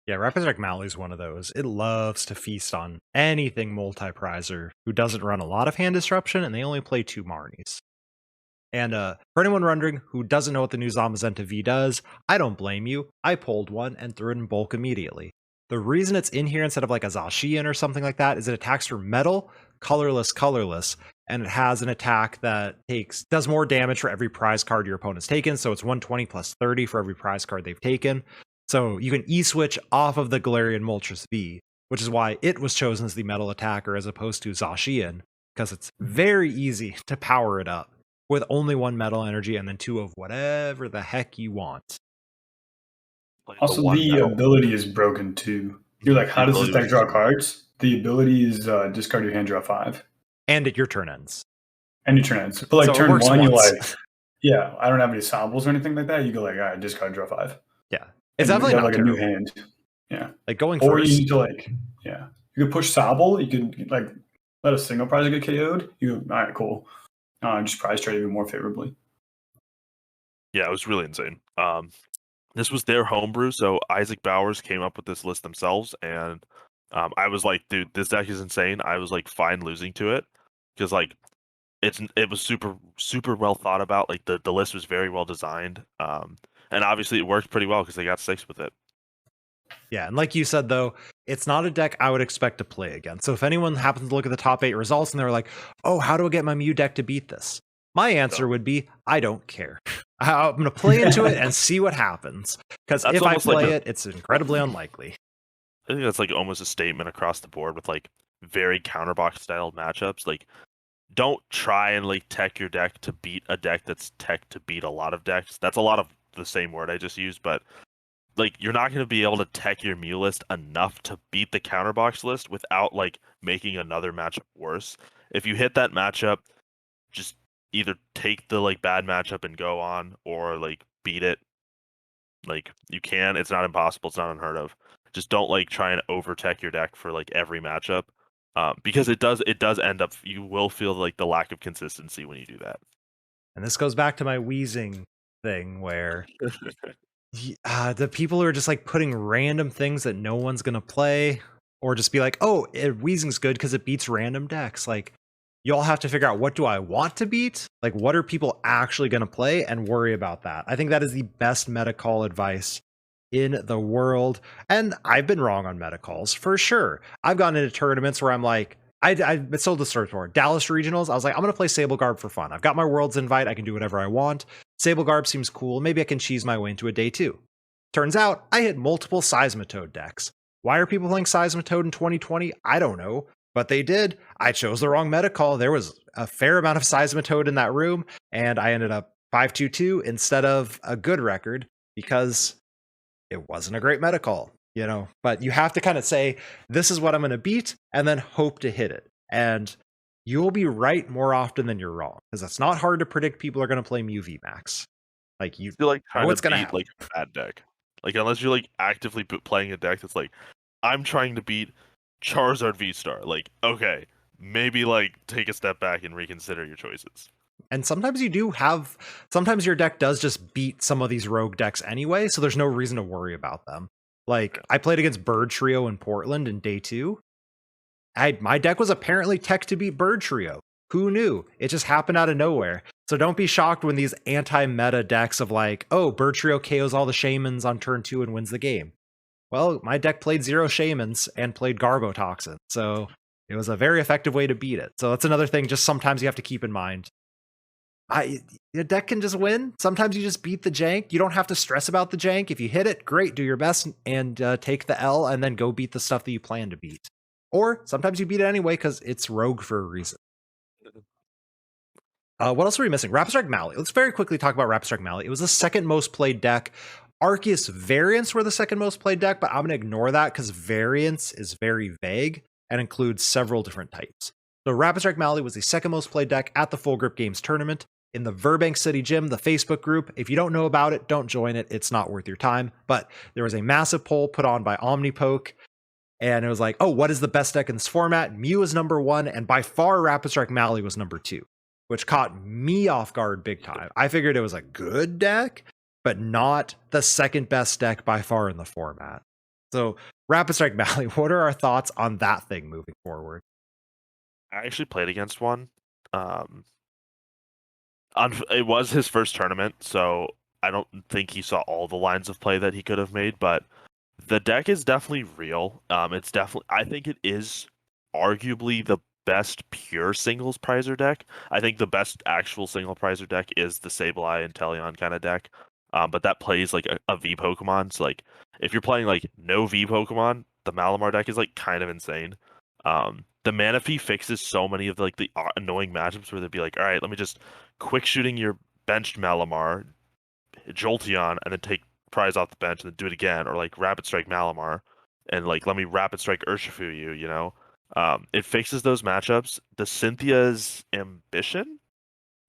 Yeah, Rapid Strike Mally is one of those. It loves to feast on anything multi-prizer who doesn't run a lot of hand disruption, and they only play 2 Marnies. And for anyone wondering who doesn't know what the new Zamazenta V does, I don't blame you. I pulled one and threw it in bulk immediately. The reason it's in here instead of like a Zacian or something like that is it attacks for metal, colorless, and it has an attack that does more damage for every prize card your opponent's taken. So it's 120 plus 30 for every prize card they've taken. So you can E-switch off of the Galarian Moltres V, which is why it was chosen as the metal attacker as opposed to Zacian, because it's very easy to power it up with only 1 metal energy and then 2 of whatever the heck you want. Like Also, the ability is broken too. You're like, how does this deck draw cards? The ability is discard your hand, draw 5. And at your turn ends. And your turn ends. But like So it turn works 1, you're once. like, yeah, I don't have any samples or anything like that. You go like, all right, discard, draw 5. Yeah. It's And definitely you have not like terrible. a new hand. Yeah. Like going Or first. you need to like, yeah. You could push Sobble. You could like let a single prize get KO'd. You go, all right, cool. Just prize trade even more favorably. Yeah, it was really insane. This was their homebrew, so Isaac Bowers came up with this list themselves, and I was like, dude, this deck is insane. I was like, fine losing to it, because like it was super well thought about. Like the list was very well designed, and obviously it worked pretty well because they got 6 with it. Yeah, and like you said, though, it's not a deck I would expect to play again. So if anyone happens to look at the top 8 results and they're like, oh, how do I get my Mew deck to beat this? My answer would be, I don't care. I'm going to play into it and see what happens. Because if I play it, it's incredibly unlikely. I think that's like almost a statement across the board with like very counterbox style matchups. Like, don't try and like tech your deck to beat a deck that's tech to beat a lot of decks. That's a lot of the same word I just used, but like you're not going to be able to tech your Mew list enough to beat the counterbox list without like making another matchup worse. If you hit that matchup, just either take the like bad matchup and go on, or like beat it. Like you can, it's not impossible, it's not unheard of. Just don't like try and over tech your deck for like every matchup, because it does end up, you will feel like the lack of consistency when you do that. And this goes back to my wheezing thing where the people who are just like putting random things that no one's gonna play, or just be like, oh, wheezing's good because it beats random decks. Like, you all have to figure out, what do I want to beat? Like, what are people actually gonna play, and worry about that. I think that is the best meta call advice in the world. And I've been wrong on meta calls for sure. I've gone into tournaments where I'm like, I sold the store for Dallas Regionals. I was like, I'm going to play Sable Garb for fun. I've got my Worlds invite. I can do whatever I want. Sable Garb seems cool. Maybe I can cheese my way into a day 2. Turns out I hit multiple Seismitoad decks. Why are people playing Seismitoad in 2020? I don't know, but they did. I chose the wrong meta call. There was a fair amount of Seismitoad in that room, and I ended up 5-2-2 instead of a good record because it wasn't a great meta call. But you have to kind of say, this is what I'm going to beat, and then hope to hit it. And you'll be right more often than you're wrong, because it's not hard to predict people are going to play Mew VMAX. Like, you feel like know what's going to happen. Like a bad deck. Like, unless you're like actively playing a deck that's like, I'm trying to beat Charizard V-Star. Like, okay, maybe like take a step back and reconsider your choices. And sometimes sometimes your deck does just beat some of these rogue decks anyway, so there's no reason to worry about them. Like, I played against Bird Trio in Portland in day 2. My deck was apparently tech to beat Bird Trio. Who knew? It just happened out of nowhere. So don't be shocked when these anti-meta decks of like, oh, Bird Trio KOs all the Shamans on turn 2 and wins the game. Well, my deck played 0 Shamans and played Garbotoxin. So it was a very effective way to beat it. So that's another thing just sometimes you have to keep in mind. Your deck can just win. Sometimes you just beat the jank. You don't have to stress about the jank. If you hit it, great, do your best and take the L and then go beat the stuff that you plan to beat. Or sometimes you beat it anyway because it's rogue for a reason. What else are we missing? Rapid Strike Mally. Let's very quickly talk about Rapid Strike Mally. It was the second most played deck. Arceus variants were the second most played deck, but I'm going to ignore that because variants is very vague and includes several different types. So Rapid Strike Mally was the second most played deck at the Full Grip Games tournament. In the Burbank City Gym, the Facebook group. If you don't know about it, don't join it. It's not worth your time. But there was a massive poll put on by Omnipoke, and it was like, oh, what is the best deck in this format? Mew is number 1, and by far Rapid Strike Mally was number 2, which caught me off guard big time. I figured it was a good deck, but not the second best deck by far in the format. So Rapid Strike Mally, what are our thoughts on that thing moving forward? I actually played against one. It was his first tournament, so I don't think he saw all the lines of play that he could have made, but the deck is definitely real. I think it is arguably the best pure singles prizer deck. I think the best actual single prizer deck is the Sableye and Teleon kind of deck. But that plays like a V Pokemon. So like if you're playing like no V Pokemon, the Malamar deck is like kind of insane. The Manaphy fixes so many of the annoying matchups where they'd be like, all right, let me just quick shooting your benched Malamar, Jolteon, and then take prize off the bench and then do it again, or like Rapid Strike Malamar, and like let me Rapid Strike Urshifu you. It fixes those matchups. The Cynthia's Ambition,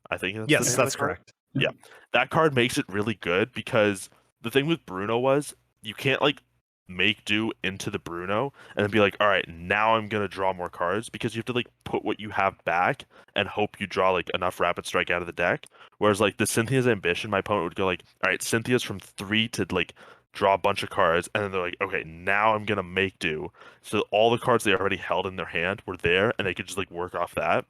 I think that's correct. Yeah, that card makes it really good because the thing with Bruno was you can't like make do into the Bruno and then be like, all right, now I'm gonna draw more cards, because you have to like put what you have back and hope you draw like enough Rapid Strike out of the deck. Whereas like the Cynthia's Ambition, my opponent would go like, all right, Cynthia's from 3 to like draw a bunch of cards, and then they're like, okay, now I'm gonna make do. So all the cards they already held in their hand were there, and they could just like work off that.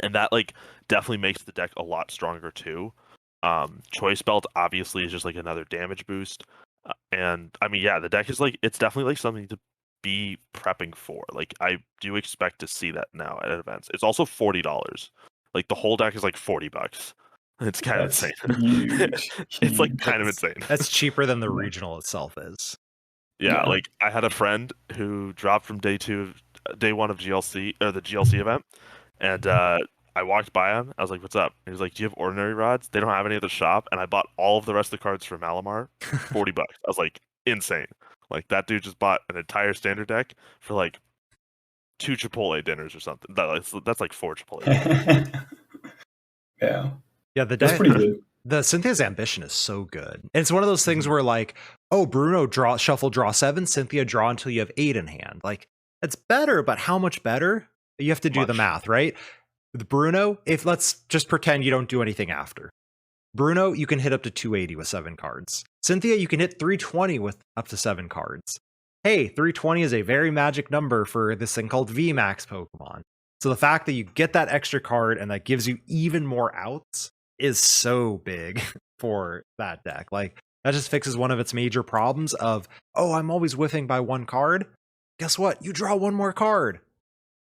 And that like definitely makes the deck a lot stronger too. Choice Belt obviously is just like another damage boost. And I mean, yeah, the deck is like, it's definitely like something to be prepping for. Like, I do expect to see that now at events. It's also $40. Like, the whole deck is like $40. It's kind of insane. Huge. It's like kind of insane. That's cheaper than the regional itself is. Yeah, like I had a friend who dropped from day 1 of GLC, or the GLC event, and I walked by him. I was like, "What's up?" And he was like, "Do you have ordinary rods? They don't have any at the shop." And I bought all of the rest of the cards for Malamar, $40. I was like, insane. Like, that dude just bought an entire standard deck for like 2 Chipotle dinners or something. That's like 4 Chipotle dinners. Yeah. Yeah, the That's deck, pretty good. The Cynthia's Ambition is so good. And it's one of those things where like, oh, Bruno shuffle draw 7, Cynthia draw until you have 8 in hand. Like, it's better, but how much better? You have to do the math, right? With Bruno, if let's just pretend you don't do anything after. Bruno, you can hit up to 280 with 7 cards. Cynthia, you can hit 320 with up to 7 cards. Hey, 320 is a very magic number for this thing called VMAX Pokemon. So the fact that you get that extra card and that gives you even more outs is so big for that deck. Like, that just fixes one of its major problems of, oh, I'm always whiffing by 1 card. Guess what? You draw 1 more card.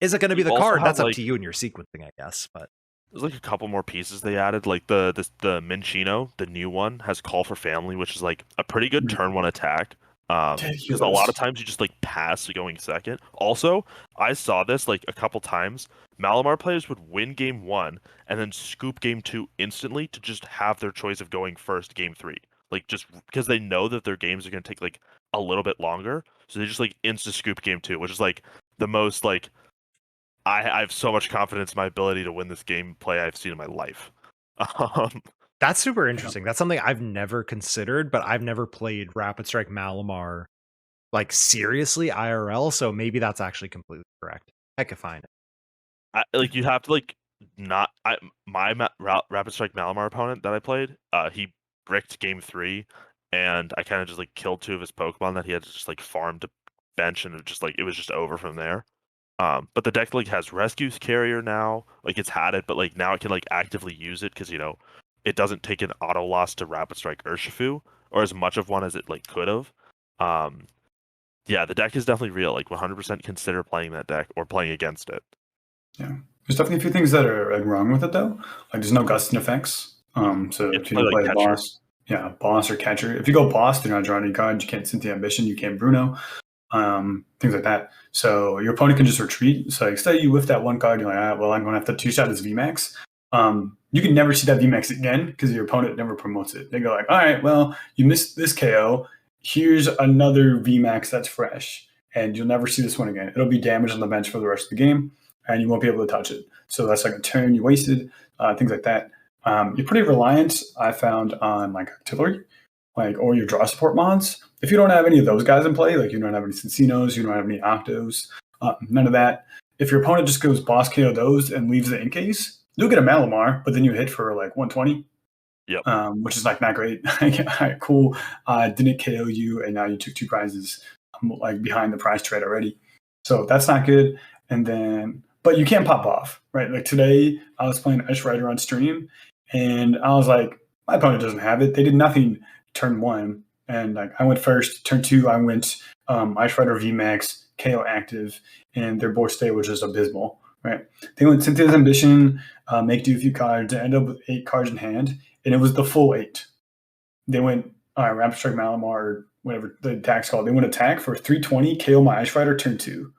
Is it going to be You the also card? have, That's up like- to you and your sequencing, I guess. But There's like a couple more pieces they added, like the Minchino, the new one, has Call for Family, which is like a pretty good turn one attack. Because a lot of times you just like pass to going second. Also, I saw this like a couple times. Malamar players would win game 1 and then scoop game 2 instantly to just have their choice of going first game 3. Like just because they know that their games are gonna take like a little bit longer, so they just like insta scoop game 2, which is like the most like I have so much confidence in my ability to win this gameplay I've seen in my life. Um, that's super interesting. That's something I've never considered, but I've never played Rapid Strike Malamar like seriously IRL, so maybe that's actually completely correct. Heck if I know. like you have to like not Rapid Strike Malamar opponent that I played. He bricked game 3, and I kind of just like killed 2 of his Pokemon that he had to just like farm to bench, and it was just over from there. But the deck like has Rescues Carrier now. Like it's had it, but like now it can like actively use it because it doesn't take an auto loss to Rapid Strike Urshifu, or as much of one as it like could have. Yeah, the deck is definitely real. Like 100% consider playing that deck or playing against it. Yeah, there's definitely a few things that are like, wrong with it though. Like there's no gusting effects. So if you play the boss, boss or catcher. If you go boss, you're not drawing any cards. You can't Cynthia Ambition. You can't Bruno. Things like that. So your opponent can just retreat. So like, say you whiff that one card, you're like, well, I'm going to have to two-shot this VMAX. You can never see that VMAX again because your opponent never promotes it. They go like, all right, well, you missed this KO. Here's another VMAX that's fresh, and you'll never see this one again. It'll be damaged on the bench for the rest of the game, and you won't be able to touch it. So that's like a turn you wasted, things like that. You're pretty reliant, I found, on like artillery, or your draw support mods. If you don't have any of those guys in play, like you don't have any Cincinos, you don't have any Octos, none of that. If your opponent just goes boss KO those and leaves it in case, you'll get a Malamar, but then you hit for like 120. Yep. Which is like not great. All right, cool. Didn't KO you, and now you took 2 prizes like behind the prize trade already. So that's not good. And then, but you can't pop off, right? Like today, I was playing Ice Rider on stream, and I was like, my opponent doesn't have it. They did nothing turn 1, and like I went first. Turn 2, I went Ice Rider VMAX, KO active, and their board state was just abysmal, right? They went Cynthia's Ambition, make do a few cards, and end up with 8 cards in hand. And it was the full 8. They went Rapid Strike Malamar, or whatever the attack's called. They went attack for 320, KO my Ice Rider, turn 2.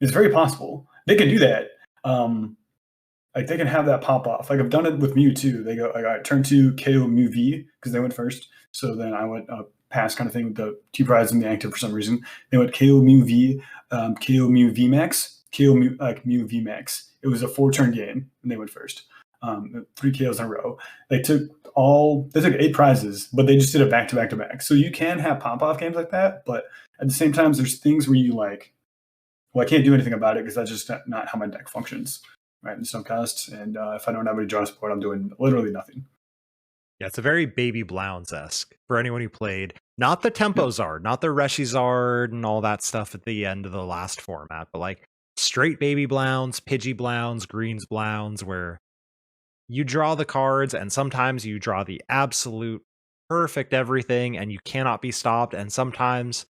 It's very possible. They can do that. Like they can have that pop off. Like I've done it with Mew too. They go, I turn 2, KO Mew V, because they went first. So then I went pass kind of thing with the 2 prizes in the active for some reason. They went KO Mew V, KO Mew VMAX, KO Mew VMAX. It was a 4-turn game, and they went first. 3 KOs in a row. They took 8 prizes, but they just did it back to back to back. So you can have pop-off games like that, but at the same time, there's things where you like, well, I can't do anything about it because that's just not how my deck functions, right? In some costs, and if I don't have any draw support, I'm doing literally nothing. Yeah, it's a very Baby Blounds-esque for anyone who played. Not the Tempozard, not the Reshizard and all that stuff at the end of the last format, but like straight Baby Blounds, Pidgey Blounds, Greens Blounds, where you draw the cards, and sometimes you draw the absolute perfect everything, and you cannot be stopped, and sometimes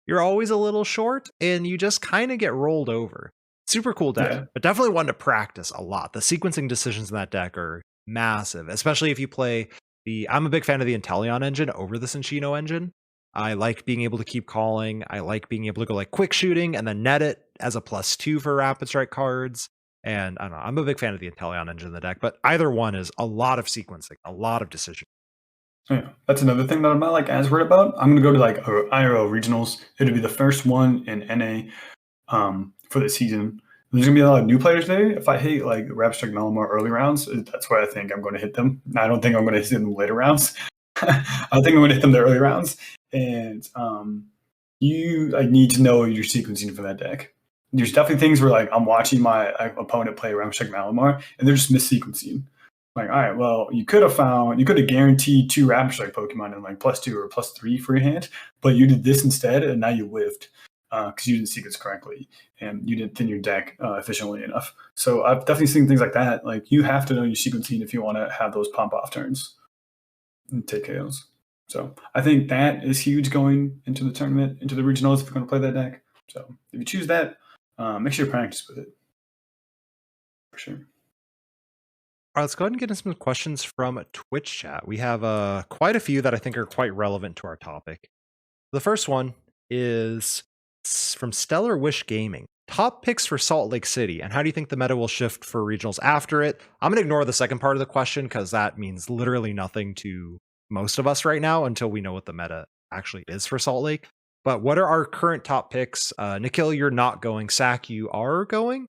you're always a little short, and you just kind of get rolled over. Super cool deck, but definitely one to practice a lot. The sequencing decisions in that deck are massive, especially if you play I'm a big fan of the Inteleon engine over the Cinchino engine. I like being able to keep calling. I like being able to go like quick shooting and then net it as a +2 for Rapid Strike cards. And I don't know, I'm a big fan of the Inteleon engine in the deck, but either one is a lot of sequencing, a lot of decision. Yeah, that's another thing that I'm not like as worried about. I'm gonna go to like IRL regionals. It'll be the first one in NA for the season. There's gonna be a lot of new players there. If I hit like Rapid Strike Malamar early rounds, that's where I think I'm going to hit them. I don't think I'm going to hit them in the later rounds. I think I'm going to hit them the early rounds, and you need to know your sequencing for that deck. There's definitely things where like I'm watching my opponent play Rapid Strike Malamar, and they're just mis-sequencing. Like, all right, well, you could have guaranteed 2 Rapid Strike Pokemon in like +2 or +3 for your hand, but you did this instead, and now you whiffed because you didn't sequence correctly and you didn't thin your deck efficiently enough. So I've definitely seen things like that. Like you have to know your sequencing if you want to have those pump-off turns and take KOs. So I think that is huge going into the tournament, into the regionals if you're going to play that deck. So if you choose that, make sure you practice with it. For sure. All right, let's go ahead and get into some questions from Twitch chat. We have quite a few that I think are quite relevant to our topic. The first one is from Stellar Wish Gaming. Top picks for Salt Lake City, and how do you think the meta will shift for regionals after it? I'm going to ignore the second part of the question because that means literally nothing to most of us right now until we know what the meta actually is for Salt Lake. But what are our current top picks? Nikhil, you're not going. Sack, you are going?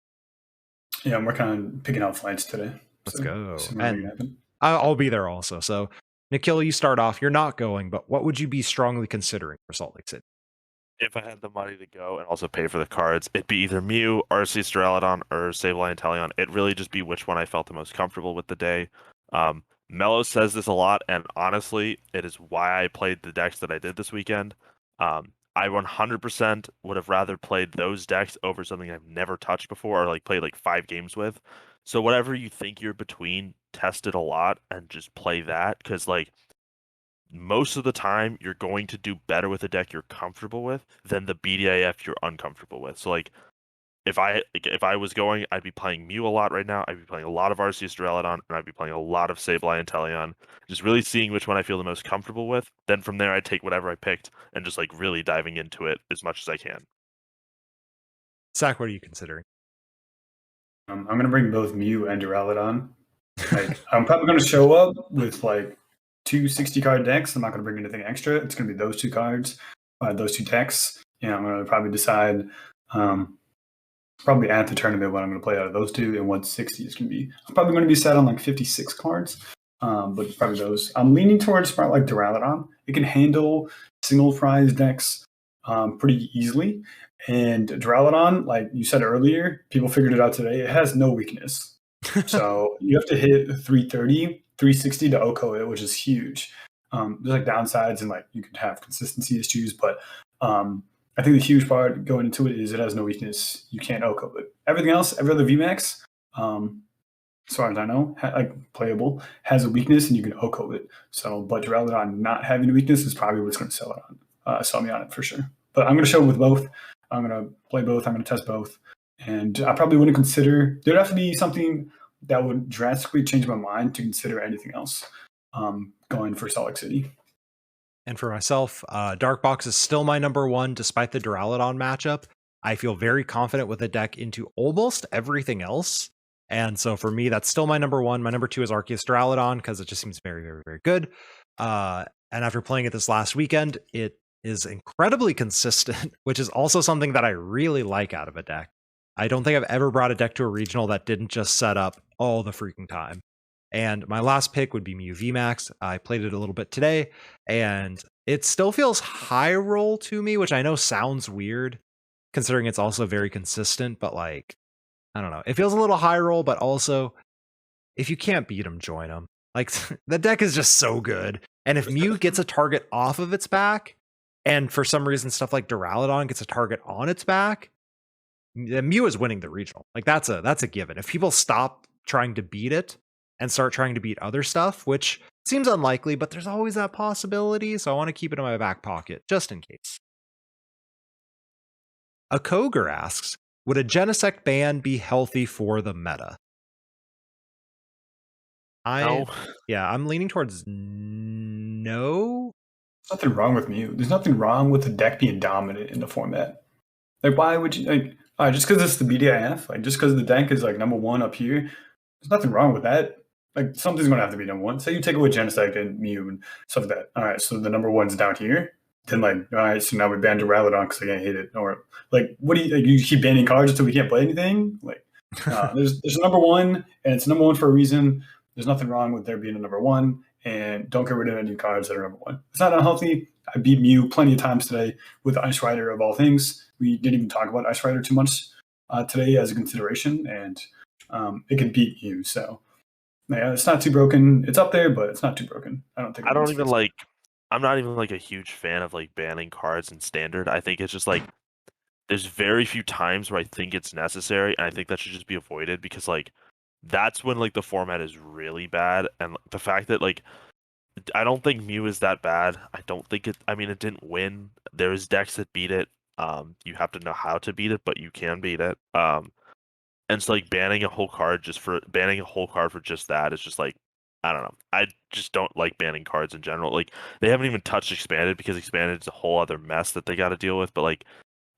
Yeah, I'm working on picking out flights today. Let's go. And I'll be there also. So, Nikhil, you start off. You're not going, but what would you be strongly considering for Salt Lake City? If I had the money to go and also pay for the cards, it'd be either Mew, Arceus Duraladon, or Sableye and Teleon. It'd really just be which one I felt the most comfortable with the day. Mello says this a lot, and honestly, it is why I played the decks that I did this weekend. I 100% would have rather played those decks over something I've never touched before or like played like 5 games with. So whatever you think you're between, test it a lot and just play that, because like most of the time you're going to do better with a deck you're comfortable with than the BDIF you're uncomfortable with. So like if I was going, I'd be playing Mew a lot right now. I'd be playing a lot of Arceus Duraladon, and I'd be playing a lot of Sableye and Teleon. Just really seeing which one I feel the most comfortable with. Then from there, I'd take whatever I picked and just like really diving into it as much as I can. Zach, what are you considering? I'm going to bring both Mew and Duraladon. Like, I'm probably going to show up with like 2 60-card decks. I'm not going to bring anything extra. It's going to be those 2 cards, those 2 decks. Yeah, I'm going to probably decide probably at the tournament what I'm going to play out of those 2 and what 60 is going to be. I'm probably going to be set on like 56 cards, but probably those. I'm leaning towards probably like Duraladon. It can handle single prize decks pretty easily. And Duraladon, like you said earlier, people figured it out today. It has no weakness. So you have to hit 330, 360 to OHKO it, which is huge. There's like downsides and like you could have consistency issues, but I think the huge part going into it is it has no weakness. You can't OHKO it. Everything else, every other VMAX, as far as I know, like playable, has a weakness and you can OHKO it. So, but Duraladon not having a weakness is probably what's going to sell me on it for sure. But I'm going to show with both. I'm going to play both. I'm going to test both. And I probably wouldn't consider, there'd have to be something that would drastically change my mind to consider anything else going for Salt Lake City. And for myself, Dark Box is still my number 1 despite the Duraladon matchup. I feel very confident with the deck into almost everything else. And so for me, that's still my number 1. My number 2 is Arceus Duraladon because it just seems very, very, very good. And after playing it this last weekend, it is incredibly consistent, which is also something that I really like out of a deck. I don't think I've ever brought a deck to a regional that didn't just set up all the freaking time. And my last pick would be Mew VMAX. I played it a little bit today, and it still feels high roll to me, which I know sounds weird, considering it's also very consistent, but like, I don't know. It feels a little high roll, but also, if you can't beat them, join them. Like, the deck is just so good. And if Mew gets a target off of its back, and for some reason stuff like Duraladon gets a target on its back, Mew is winning the regional. Like that's a given. If people stop trying to beat it and start trying to beat other stuff, which seems unlikely, but there's always that possibility, so I want to keep it in my back pocket just in case. A Koger asks, would a Genesect ban be healthy for the meta? No. Yeah, I'm leaning towards no. There's nothing wrong with Mew. There's nothing wrong with the deck being dominant in the format. Like, why would you, like, just because it's the BDIF, like, just because the deck is, like, number 1 up here, there's nothing wrong with that. Like, something's going to have to be number 1. Say you take away Genesect and Mew and stuff like that. All right, so the number 1's down here. Then, like, all right, so now we ban Duraladon because I can't hit it. Or, like, what do you, like, you keep banning cards until we can't play anything? Like, there's a number 1, and it's number 1 for a reason. There's nothing wrong with there being a number 1, and don't get rid of any cards that are number 1. It's not unhealthy. I beat Mew plenty of times today with Ice Rider of all things. We didn't even talk about Ice Rider too much today as a consideration, and it can beat Mew. So, yeah, it's not too broken. It's up there, but it's not too broken. I don't think. I'm not even like a huge fan of like banning cards in Standard. I think it's just like there's very few times where I think it's necessary, and I think that should just be avoided because like that's when like the format is really bad, and the fact that like I don't think Mew is that bad. I don't think it. I mean, it didn't win. There's decks that beat it. You have to know how to beat it, but you can beat it. And so like banning a whole card for just that is just like, I don't know. I just don't like banning cards in general. Like they haven't even touched expanded because expanded is a whole other mess that they got to deal with. But like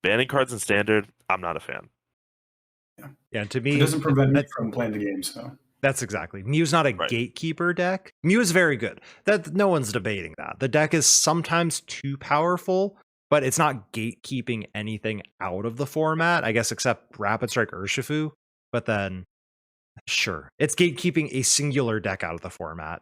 banning cards in standard, I'm not a fan. Yeah, to me, it doesn't prevent me from playing the game. So that's exactly. Mew's not a gatekeeper deck. Mew is very good. That no one's debating that. The deck is sometimes too powerful, but it's not gatekeeping anything out of the format, I guess, except Rapid Strike Urshifu. But then, sure, it's gatekeeping a singular deck out of the format.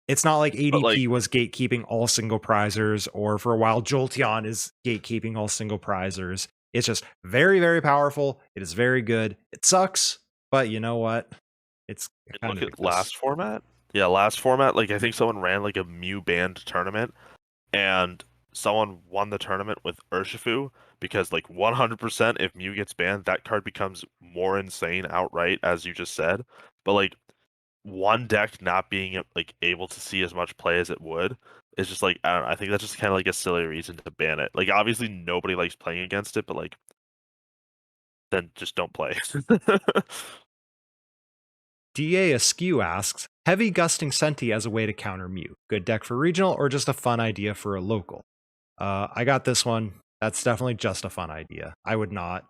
It's not like ADP was gatekeeping all single prizers, or for a while Jolteon is gatekeeping all single prizers. It's just very, very powerful. It is very good. It sucks, but you know what? It's look at last format. Yeah, last format. Like I think someone ran like a Mew banned tournament, and someone won the tournament with Urshifu because like 100% if Mew gets banned, that card becomes more insane outright, as you just said. But like one deck not being like able to see as much play as it would is just like, I don't know. I think that's just kind of like a silly reason to ban it. Like obviously nobody likes playing against it, but like then just don't play. DA Askew asks, heavy gusting Cynthia as a way to counter Mew. Good deck for regional or just a fun idea for a local? I got this one. That's definitely just a fun idea. I would not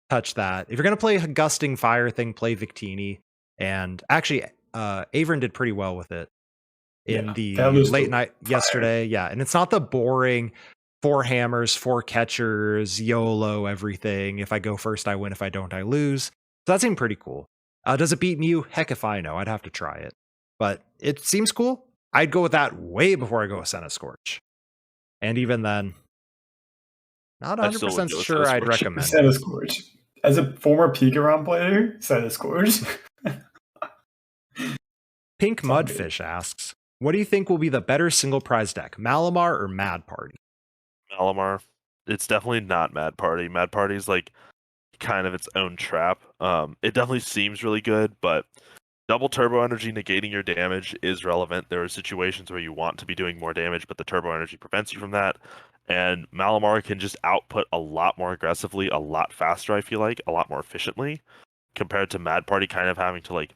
touch that. If you're going to play a gusting fire thing, play Victini. And actually, Avern did pretty well with it in the late night yesterday. Yeah, and it's not the boring 4 hammers, 4 catchers, YOLO, everything. If I go first, I win. If I don't, I lose. So that seemed pretty cool. Does it beat Mew? Heck if I know. I'd have to try it. But it seems cool. I'd go with that way before I go with Senna Scorch. And even then, not 100% sure I'd recommend Senna Scorch. As a former Pikarom player, Senna Scorch. Pink Mudfish asks, what do you think will be the better single prize deck, Malamar or Mad Party? Malamar. It's definitely not Mad Party. Mad Party is like kind of its own trap. It definitely seems really good, but double turbo energy negating your damage is relevant. There are situations where you want to be doing more damage, but the turbo energy prevents you from that. And Malamar can just output a lot more aggressively, a lot faster, I feel like, a lot more efficiently, compared to Mad Party kind of having to like.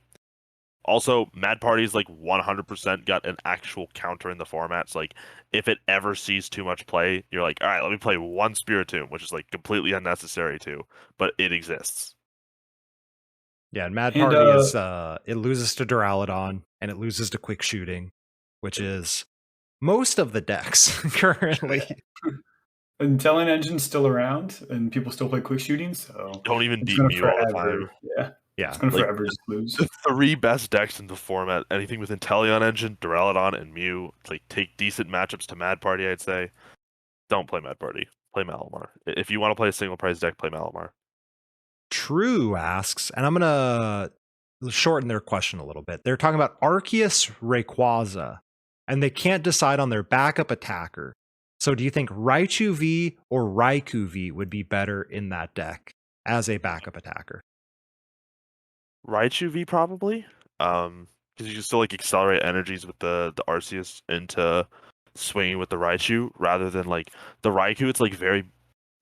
Also, Mad Party's like 100% got an actual counter in the format. So like, if it ever sees too much play, you're like, all right, let me play one Spiritomb, which is like completely unnecessary too, but it exists. Yeah, and Mad Party is it loses to Duraludon and it loses to Quick Shooting, which is most of the decks currently. And Talent Engine's still around, and people still play Quick Shooting, so don't even beat Mew all the time. Yeah, it's going to forever just lose. The 3 best decks in the format, anything with Inteleon Engine, Duraludon, and Mew, like take decent matchups to Mad Party, I'd say. Don't play Mad Party. Play Malamar. If you want to play a single prize deck, play Malamar. True asks, and I'm going to shorten their question a little bit. They're talking about Arceus Rayquaza, and they can't decide on their backup attacker. So do you think Raichu V or Raichu V would be better in that deck as a backup attacker? Raichu V probably, because you can still like accelerate energies with the Arceus into swinging with the Raichu rather than like the Raikou. It's like very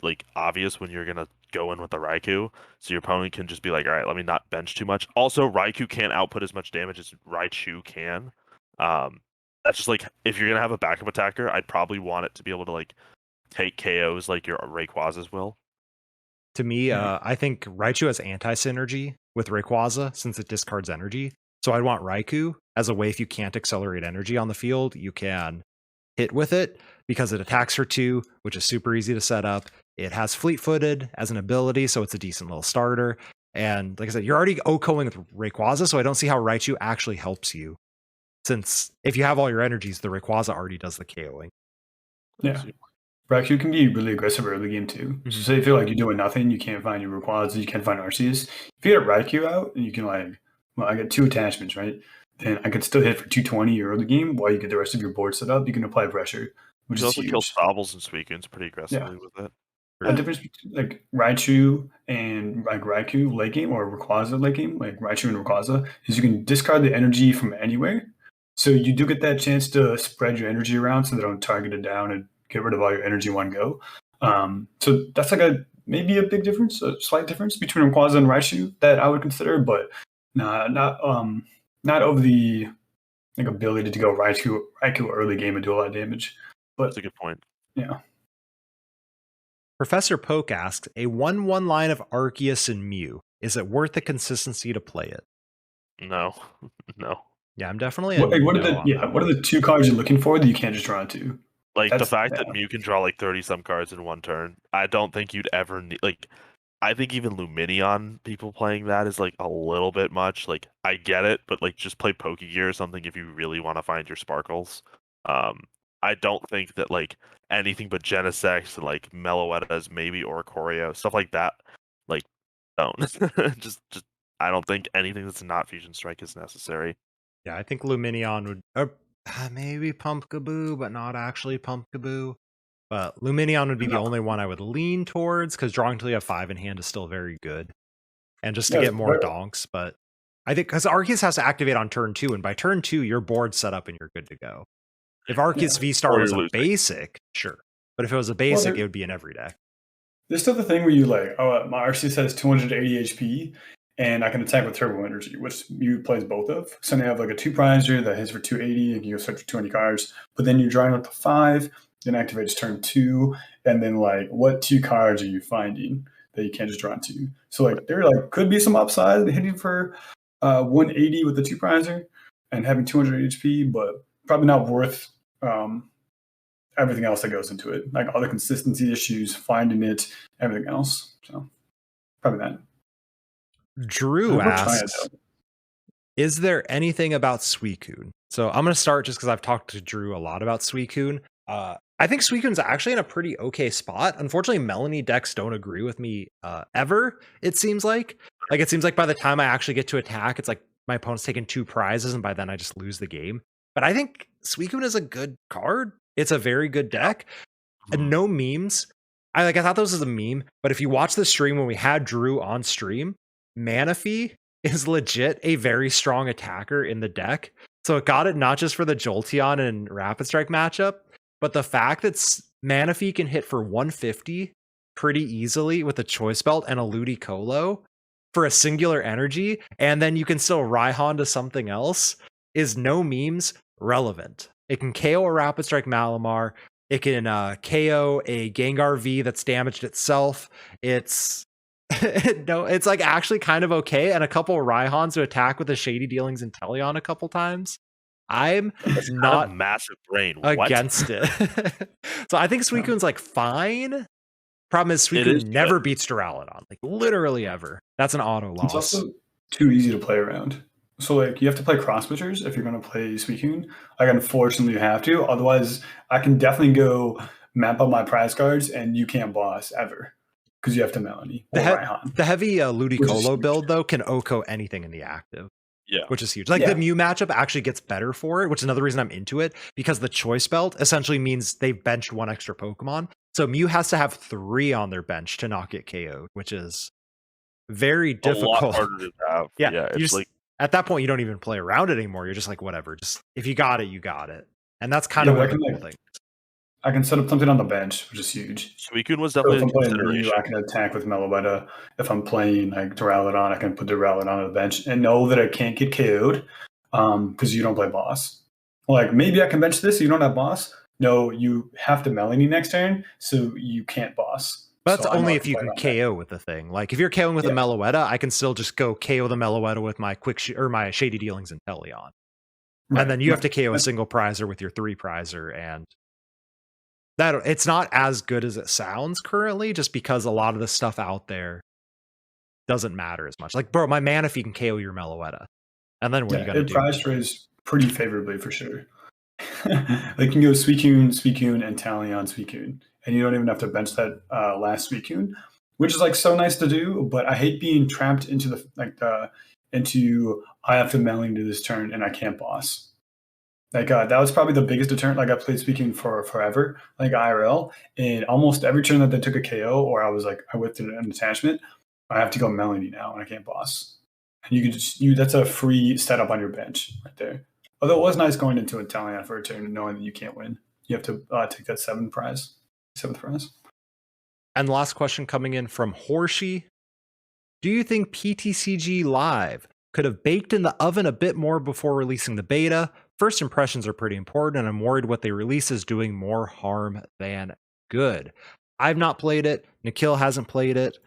like obvious when you're gonna go in with the Raikou, so your opponent can just be like, all right, let me not bench too much. Also, Raikou can't output as much damage as Raichu can. That's just like if you're gonna have a backup attacker, I'd probably want it to be able to like take KOs like your Rayquazas will. To me, I think Raichu has anti-synergy with Rayquaza since it discards energy. So I'd want Raikou as a way if you can't accelerate energy on the field, you can hit with it because it attacks for 2, which is super easy to set up. It has fleet-footed as an ability, so it's a decent little starter. And like I said, you're already OHKOing with Rayquaza, so I don't see how Raichu actually helps you. Since if you have all your energies, the Rayquaza already does the KOing. Yeah. Raichu can be really aggressive early game too. So say if you're like you're doing nothing, you can't find your Rayquaza, you can't find Arceus. If you get Raichu out, and you can like, well, I got 2 attachments, right? Then I could still hit for 220 early game while you get the rest of your board set up. You can apply pressure, which is huge. You also kill Sobbles and Suicunes pretty aggressively with it. The difference between like Raichu and like Raikou late game or Rayquaza late game, like Raichu and Rayquaza, is you can discard the energy from anywhere. So you do get that chance to spread your energy around so they don't target it down and get rid of all your energy in one go. So that's like maybe a big difference, a slight difference between Rayquaza and Raichu that I would consider, but not over the like ability to go Raichu early game and do a lot of damage. But That's a good point. Yeah. Professor Poke asks, a 1/1 line of Arceus and Mew. Is it worth the consistency to play it? No. No. Yeah, I'm definitely what are the 2 cards you're looking for that you can't just draw 2? Like the fact that Mew can draw like 30 some cards in one turn, I don't think you'd ever need. Like, I think even Luminion people playing that is like a little bit much. Like, I get it, but like just play Pokegear or something if you really want to find your sparkles. I don't think that like anything but Genesect and like Mellowettas, maybe Oricorio, stuff like that. Like, don't just I don't think anything that's not Fusion Strike is necessary. Yeah, I think Luminion would. Maybe Pumpkaboo, but not actually Pumpkaboo. But Luminion would be the only one I would lean towards, because drawing till you have 5 in hand is still very good. And just to get more donks, but I think because Arceus has to activate on turn 2, and by turn 2, your board's set up and you're good to go. If Arceus V-Star was a basic, sure. But if it was a basic, it would be in every deck. There's still the thing where you like, my Arceus has 280 HP, and I can attack with Turbo Energy, which Mew plays both of. So now you have like a 2-prizer that hits for 280, and you go search for 220 cards. But then you're drawing up to 5, then activates turn 2, and then like, what 2 cards are you finding that you can't just draw into? So like, there like could be some upside hitting for 180 with the 2-prizer and having 200 HP, but probably not worth everything else that goes into it, like all the consistency issues, finding it, everything else. So probably that. Drew asks, is there anything about Suicune? So I'm going to start just because I've talked to Drew a lot about Suicune. I think Suicune's actually in a pretty okay spot. Unfortunately, Melanie decks don't agree with me ever, it seems like. Like, it seems like by the time I actually get to attack, it's like my opponent's taken 2 prizes, and by then I just lose the game. But I think Suicune is a good card. It's a very good deck. And no memes. I thought this was a meme, but if you watch the stream when we had Drew on stream, Manaphy is legit a very strong attacker in the deck. So it got it not just for the Jolteon and Rapid Strike matchup, but the fact that Manaphy can hit for 150 pretty easily with a Choice Belt and a Ludicolo for a singular energy, and then you can still Raihan to something else, is no memes relevant. It can KO a Rapid Strike Malamar. It can KO a Gengar V that's damaged itself. It's it's like actually kind of okay, and a couple of Raihans to attack with the Shady Dealings and Teleon a couple times. I'm not a massive brain against it. So I think Suicune's like fine. Problem is Suicune never beats Duraladon, like literally ever. That's an auto loss. It's also too easy to play around. So like you have to play cross switchers if you're going to play Suicune. Like unfortunately you have to. Otherwise, I can definitely go map up my prize cards and you can't boss ever because you have to Melanie or Raihan. The heavy Ludicolo build though can OHKO anything in the active. Yeah, which is huge. Like the Mew matchup actually gets better for it, which is another reason I'm into it, because the Choice Belt essentially means they've benched 1 extra Pokemon. So Mew has to have 3 on their bench to not get KO'd, which is very difficult. A lot harder to have. Yeah, it's like at that point you don't even play around it anymore. You're just like, whatever. Just if you got it, you got it. And that's kind of what the cool thing. I can set up something on the bench, which is huge. Suicune was definitely so if I'm playing Mew, I can attack with Mellowetta. If I'm playing like Duraladon, I can put Duraladon on the bench and know that I can't get KO'd because you don't play boss. Like maybe I can bench this, so you don't have boss. No, you have to Melanie next turn, so you can't boss. But that's only if you can KO with the thing. Like if you're KOing with a Mellowetta, I can still just go KO the Mellowetta with my my Shady Dealings and Teleon. Right. And then you have to KO a single prizer with your 3-prizer, and that it's not as good as it sounds currently, just because a lot of the stuff out there doesn't matter as much. Like, bro, my Manaphy can KO your Mellowetta. And then what are you going to do? It prize trades pretty favorably for sure. They can go Suicune, and Teleon Suicune. And you don't even have to bench that last Suicune, which is like so nice to do, but I hate being trapped into I have to Melanie to this turn and I can't boss. Like that was probably the biggest deterrent. Like I played Suicune for forever, like IRL, and almost every turn that they took a KO or I whipped an attachment, I have to go Melanie now and I can't boss. And you can just that's a free setup on your bench right there. Although it was nice going into a Teleon for a turn and knowing that you can't win. You have to take that 7th prize. And the last question coming in from Horsey. Do you think PTCG Live could have baked in the oven a bit more before releasing the beta? First impressions are pretty important, and I'm worried what they release is doing more harm than good. I've not played it. Nikhil hasn't played it.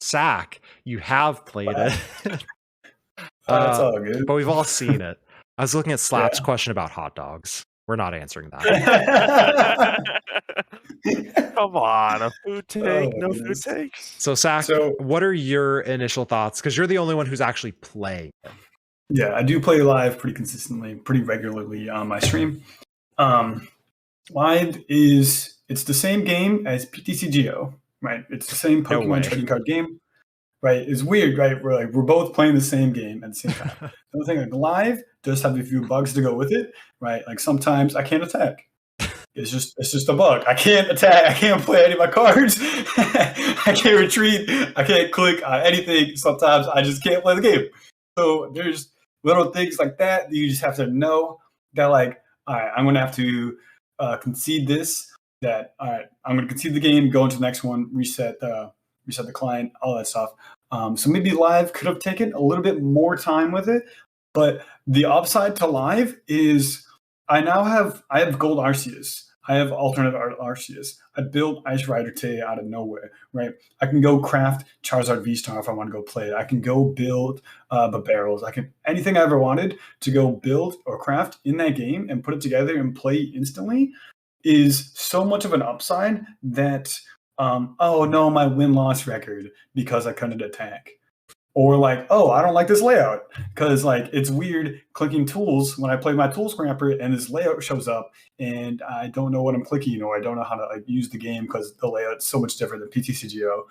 Sack, you have played it. That's all good. But we've all seen it. I was looking at Slap's question about hot dogs. We're not answering that. Come on, a food take, no food takes. So, Sack, what are your initial thoughts? Because you're the only one who's actually playing it. Yeah, I do play live pretty consistently, pretty regularly on my stream. Live it's the same game as PTCGO, right? It's the same Pokemon trading card game, right? It's weird, right? We're both playing the same game at the same time. The thing, like, live does have a few bugs to go with it, right? Like sometimes I can't attack. It's just a bug. I can't attack. I can't play any of my cards. I can't retreat. I can't click on anything. Sometimes I just can't play the game. So there's little things like that you just have to know that, like, all right, I'm going to have to concede this. That, all right, I'm going to concede the game, go into the next one, reset the client, all that stuff. So maybe live could have taken a little bit more time with it. But the upside to live is I have gold Arceus. I have alternate Arceus. I built Ice Rider today out of nowhere, right? I can go craft Charizard V-Star if I want to go play it. I can go build barrels. I can anything I ever wanted to go build or craft in that game and put it together and play instantly is so much of an upside that, oh no, my win-loss record because I couldn't attack. Or like, oh, I don't like this layout because, like, it's weird clicking tools when I play my tool scrapper and this layout shows up and I don't know what I'm clicking or I don't know how to, like, use the game because the layout's so much different than PTCGO.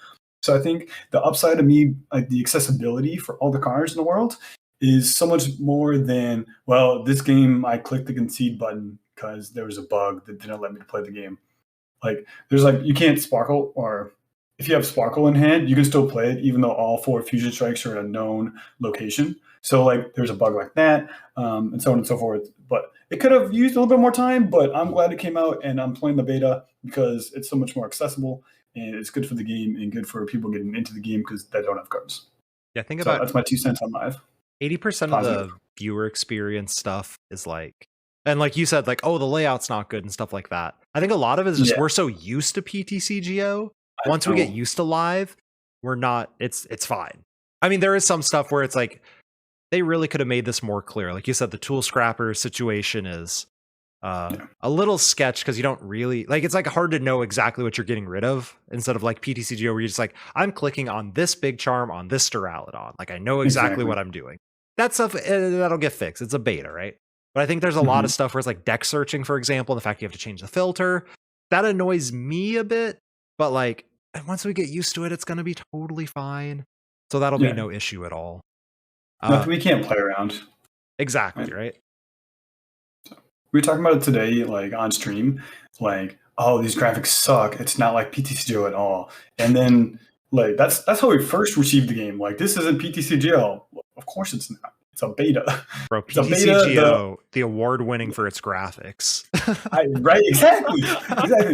So I think the upside of me, like the accessibility for all the cards in the world, is so much more than, well, this game I clicked the concede button because there was a bug that didn't let me play the game. Like, there's like, you can't sparkle, or if you have Sparkle in hand, you can still play it, even though all 4 Fusion Strikes are in a known location. So, like, there's a bug like that, and so on and so forth. But it could have used a little bit more time, but I'm glad it came out, and I'm playing the beta because it's so much more accessible, and it's good for the game and good for people getting into the game because they don't have cards. Yeah, think so about that's my 2 cents on live. 80% of the viewer experience stuff is like, and like you said, like, oh, the layout's not good and stuff like that. I think a lot of it is just we're so used to PTCGO. Once we get used to live, we're not, it's fine. I mean, there is some stuff where it's like, they really could have made this more clear. Like you said, the tool scrapper situation is a little sketch because you don't really, like, it's like hard to know exactly what you're getting rid of instead of like PTCGO where you're just like, I'm clicking on this big charm on this Duraladon. Like, I know exactly what I'm doing. That stuff, that'll get fixed. It's a beta, right? But I think there's a lot of stuff where it's like deck searching, for example, the fact you have to change the filter. That annoys me a bit. But like, once we get used to it, it's going to be totally fine. So that'll be no issue at all. Nothing we can't play around. Exactly, right? So, we were talking about it today, like on stream, like, oh, these graphics suck. It's not like PTCGO at all. And then, like, that's how we first received the game. Like, this isn't PTCGO. Of course it's not. It's a beta. Bro, PTCGO, the award winning for its graphics. Right, exactly.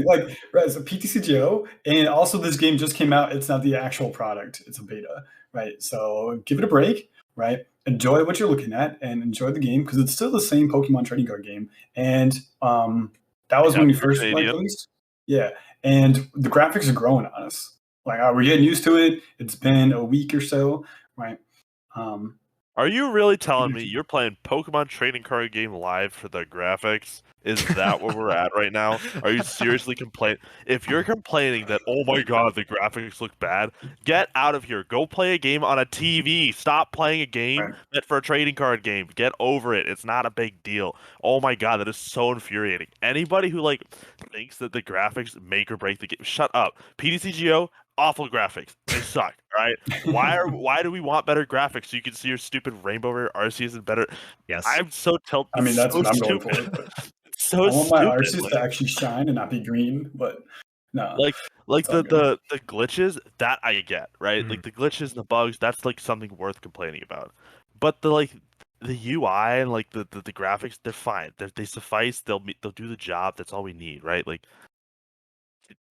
Like, right, it's a PTCGO, and also this game just came out. It's not the actual product. It's a beta, right? So give it a break, right? Enjoy what you're looking at and enjoy the game because it's still the same Pokemon trading card game. And that was when we first released. Yeah, and the graphics are growing on us. Like, we're getting used to it. It's been a week or so, right? Are you really telling me you're playing Pokemon trading card game live for the graphics? Is that where we're at right now? Are you seriously complaining? If you're complaining that, oh my god, the graphics look bad, get out of here. Go play a game on a TV. Stop playing a game meant for a trading card game. Get over it. It's not a big deal. Oh my god, that is so infuriating. Anybody who, like, thinks that the graphics make or break the game, shut up. PTCGO, awful graphics. They suck, right? Why do we want better graphics so you can see your stupid Rainbow Rare Arceus and better? Yes. I'm so tilted. I mean, that's so what I'm stupid. going for. So I want my stupid. Arceus to actually shine and not be green, but no. Like the glitches, that I get, right? Like the glitches and the bugs, that's like something worth complaining about. But the UI and like the graphics, they're fine. They suffice. They'll do the job. That's all we need, right? Like,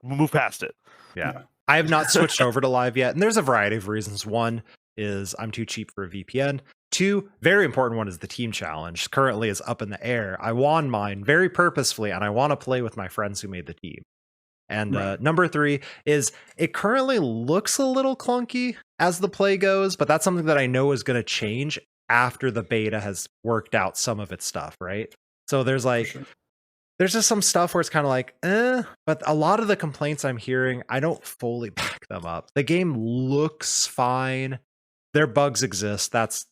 move past it. Yeah. I have not switched over to live yet, and there's a variety of reasons. One is I'm too cheap for a VPN. Two, very important one, is the team challenge. Currently is up in the air. I won mine very purposefully, and I want to play with my friends who made the team. And number three is it currently looks a little clunky as the play goes, but that's something that I know is going to change after the beta has worked out some of its stuff, right? So there's like, there's just some stuff where it's kind of like, but a lot of the complaints I'm hearing, I don't fully back them up. The game looks fine. Their bugs exist. That's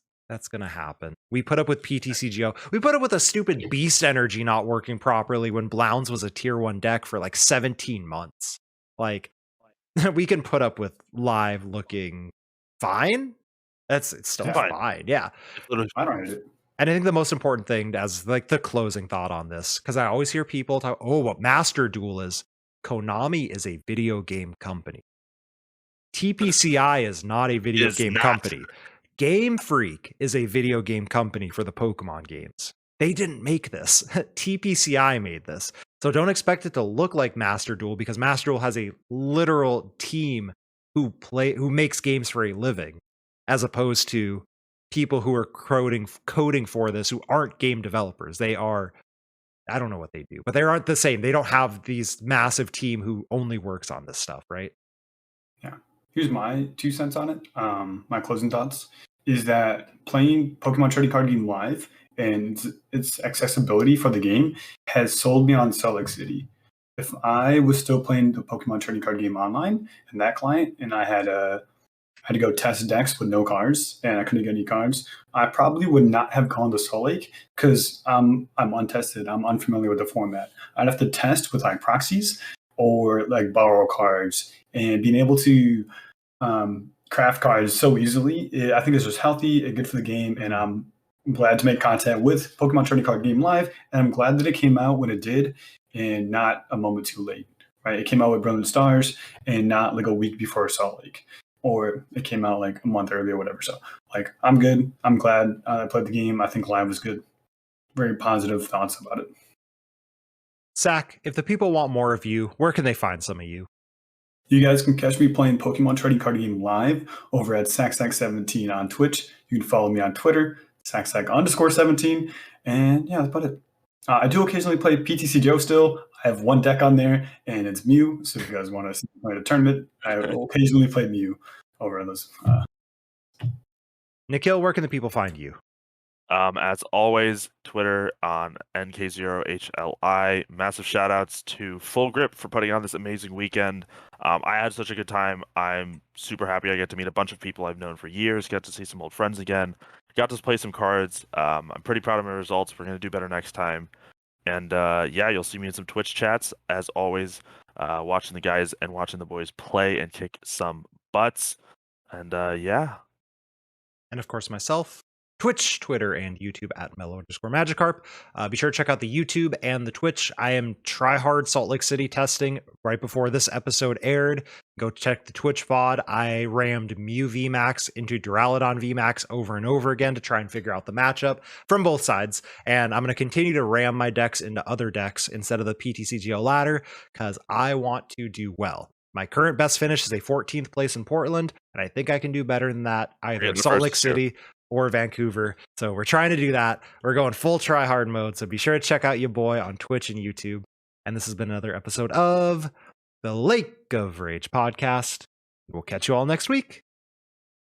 going to happen. We put up with PTCGO. We put up with a stupid Beast Energy not working properly when Blounds was a tier 1 deck for like 17 months. Like, we can put up with live looking fine. It's still fine. Yeah. I don't hate it. And I think the most important thing as like the closing thought on this, because I always hear people talk, what Master Duel is. Konami is a video game company. TPCI is not a video game company. Game Freak is a video game company for the Pokemon games. They didn't make this. TPCI made this. So don't expect it to look like Master Duel, because Master Duel has a literal team who makes games for a living, as opposed to people who are coding for this who aren't game developers. They are, I don't know what they do, but they aren't the same. They don't have these massive team who only works on this stuff, right? Yeah. Here's my 2 cents on it. My closing thoughts is that playing Pokemon Trading Card Game live and its accessibility for the game has sold me on Salt Lake City. If I was still playing the Pokemon Trading Card Game online and that client, and I had to go test decks with no cards and I couldn't get any cards, I probably would not have gone to Salt Lake because I'm untested. I'm unfamiliar with the format. I'd have to test with like proxies or like borrow cards, and being able to craft cards so easily, I think it's just healthy and good for the game. And I'm glad to make content with Pokemon Trading Card Game Live, and I'm glad that it came out when it did and not a moment too late. Right? It came out with Brilliant Stars and not like a week before Salt Lake, or it came out like a month early or whatever. So like, I'm good. I'm glad I played the game. I think live was good. Very positive thoughts about it. Zach, if the people want more of you, where can they find some of you? You guys can catch me playing Pokemon Trading Card Game live over at SackSack17 on Twitch. You can follow me on Twitter, SackSack_17. And yeah, that's about it. I do occasionally play PTCGO still. I have one deck on there, and it's Mew. So if you guys want to see me play a tournament, I will occasionally play Mew over those. Nikhil, where can the people find you? As always, Twitter on NK0HLI. Massive shout outs to Full Grip for putting on this amazing weekend. I had such a good time. I'm super happy I get to meet a bunch of people I've known for years, get to see some old friends again, got to play some cards. I'm pretty proud of my results. We're going to do better next time. And yeah, you'll see me in some Twitch chats, as always, watching the guys and watching the boys play and kick some butts. And yeah. And of course, myself. Twitch, Twitter, and YouTube at Mellow_Magikarp. Be sure to check out the YouTube and the Twitch. I am tryhard Salt Lake City testing right before this episode aired. Go check the Twitch VOD. I rammed Mew VMAX into Duraladon VMAX over and over again to try and figure out the matchup from both sides. And I'm going to continue to ram my decks into other decks instead of the PTCGO ladder because I want to do well. My current best finish is a 14th place in Portland, and I think I can do better than that either in Salt Lake City or Vancouver. So we're trying to do that. We're going full try hard mode. So be sure to check out your boy on Twitch and YouTube. And this has been another episode of the Lake of Rage podcast. We'll catch you all next week.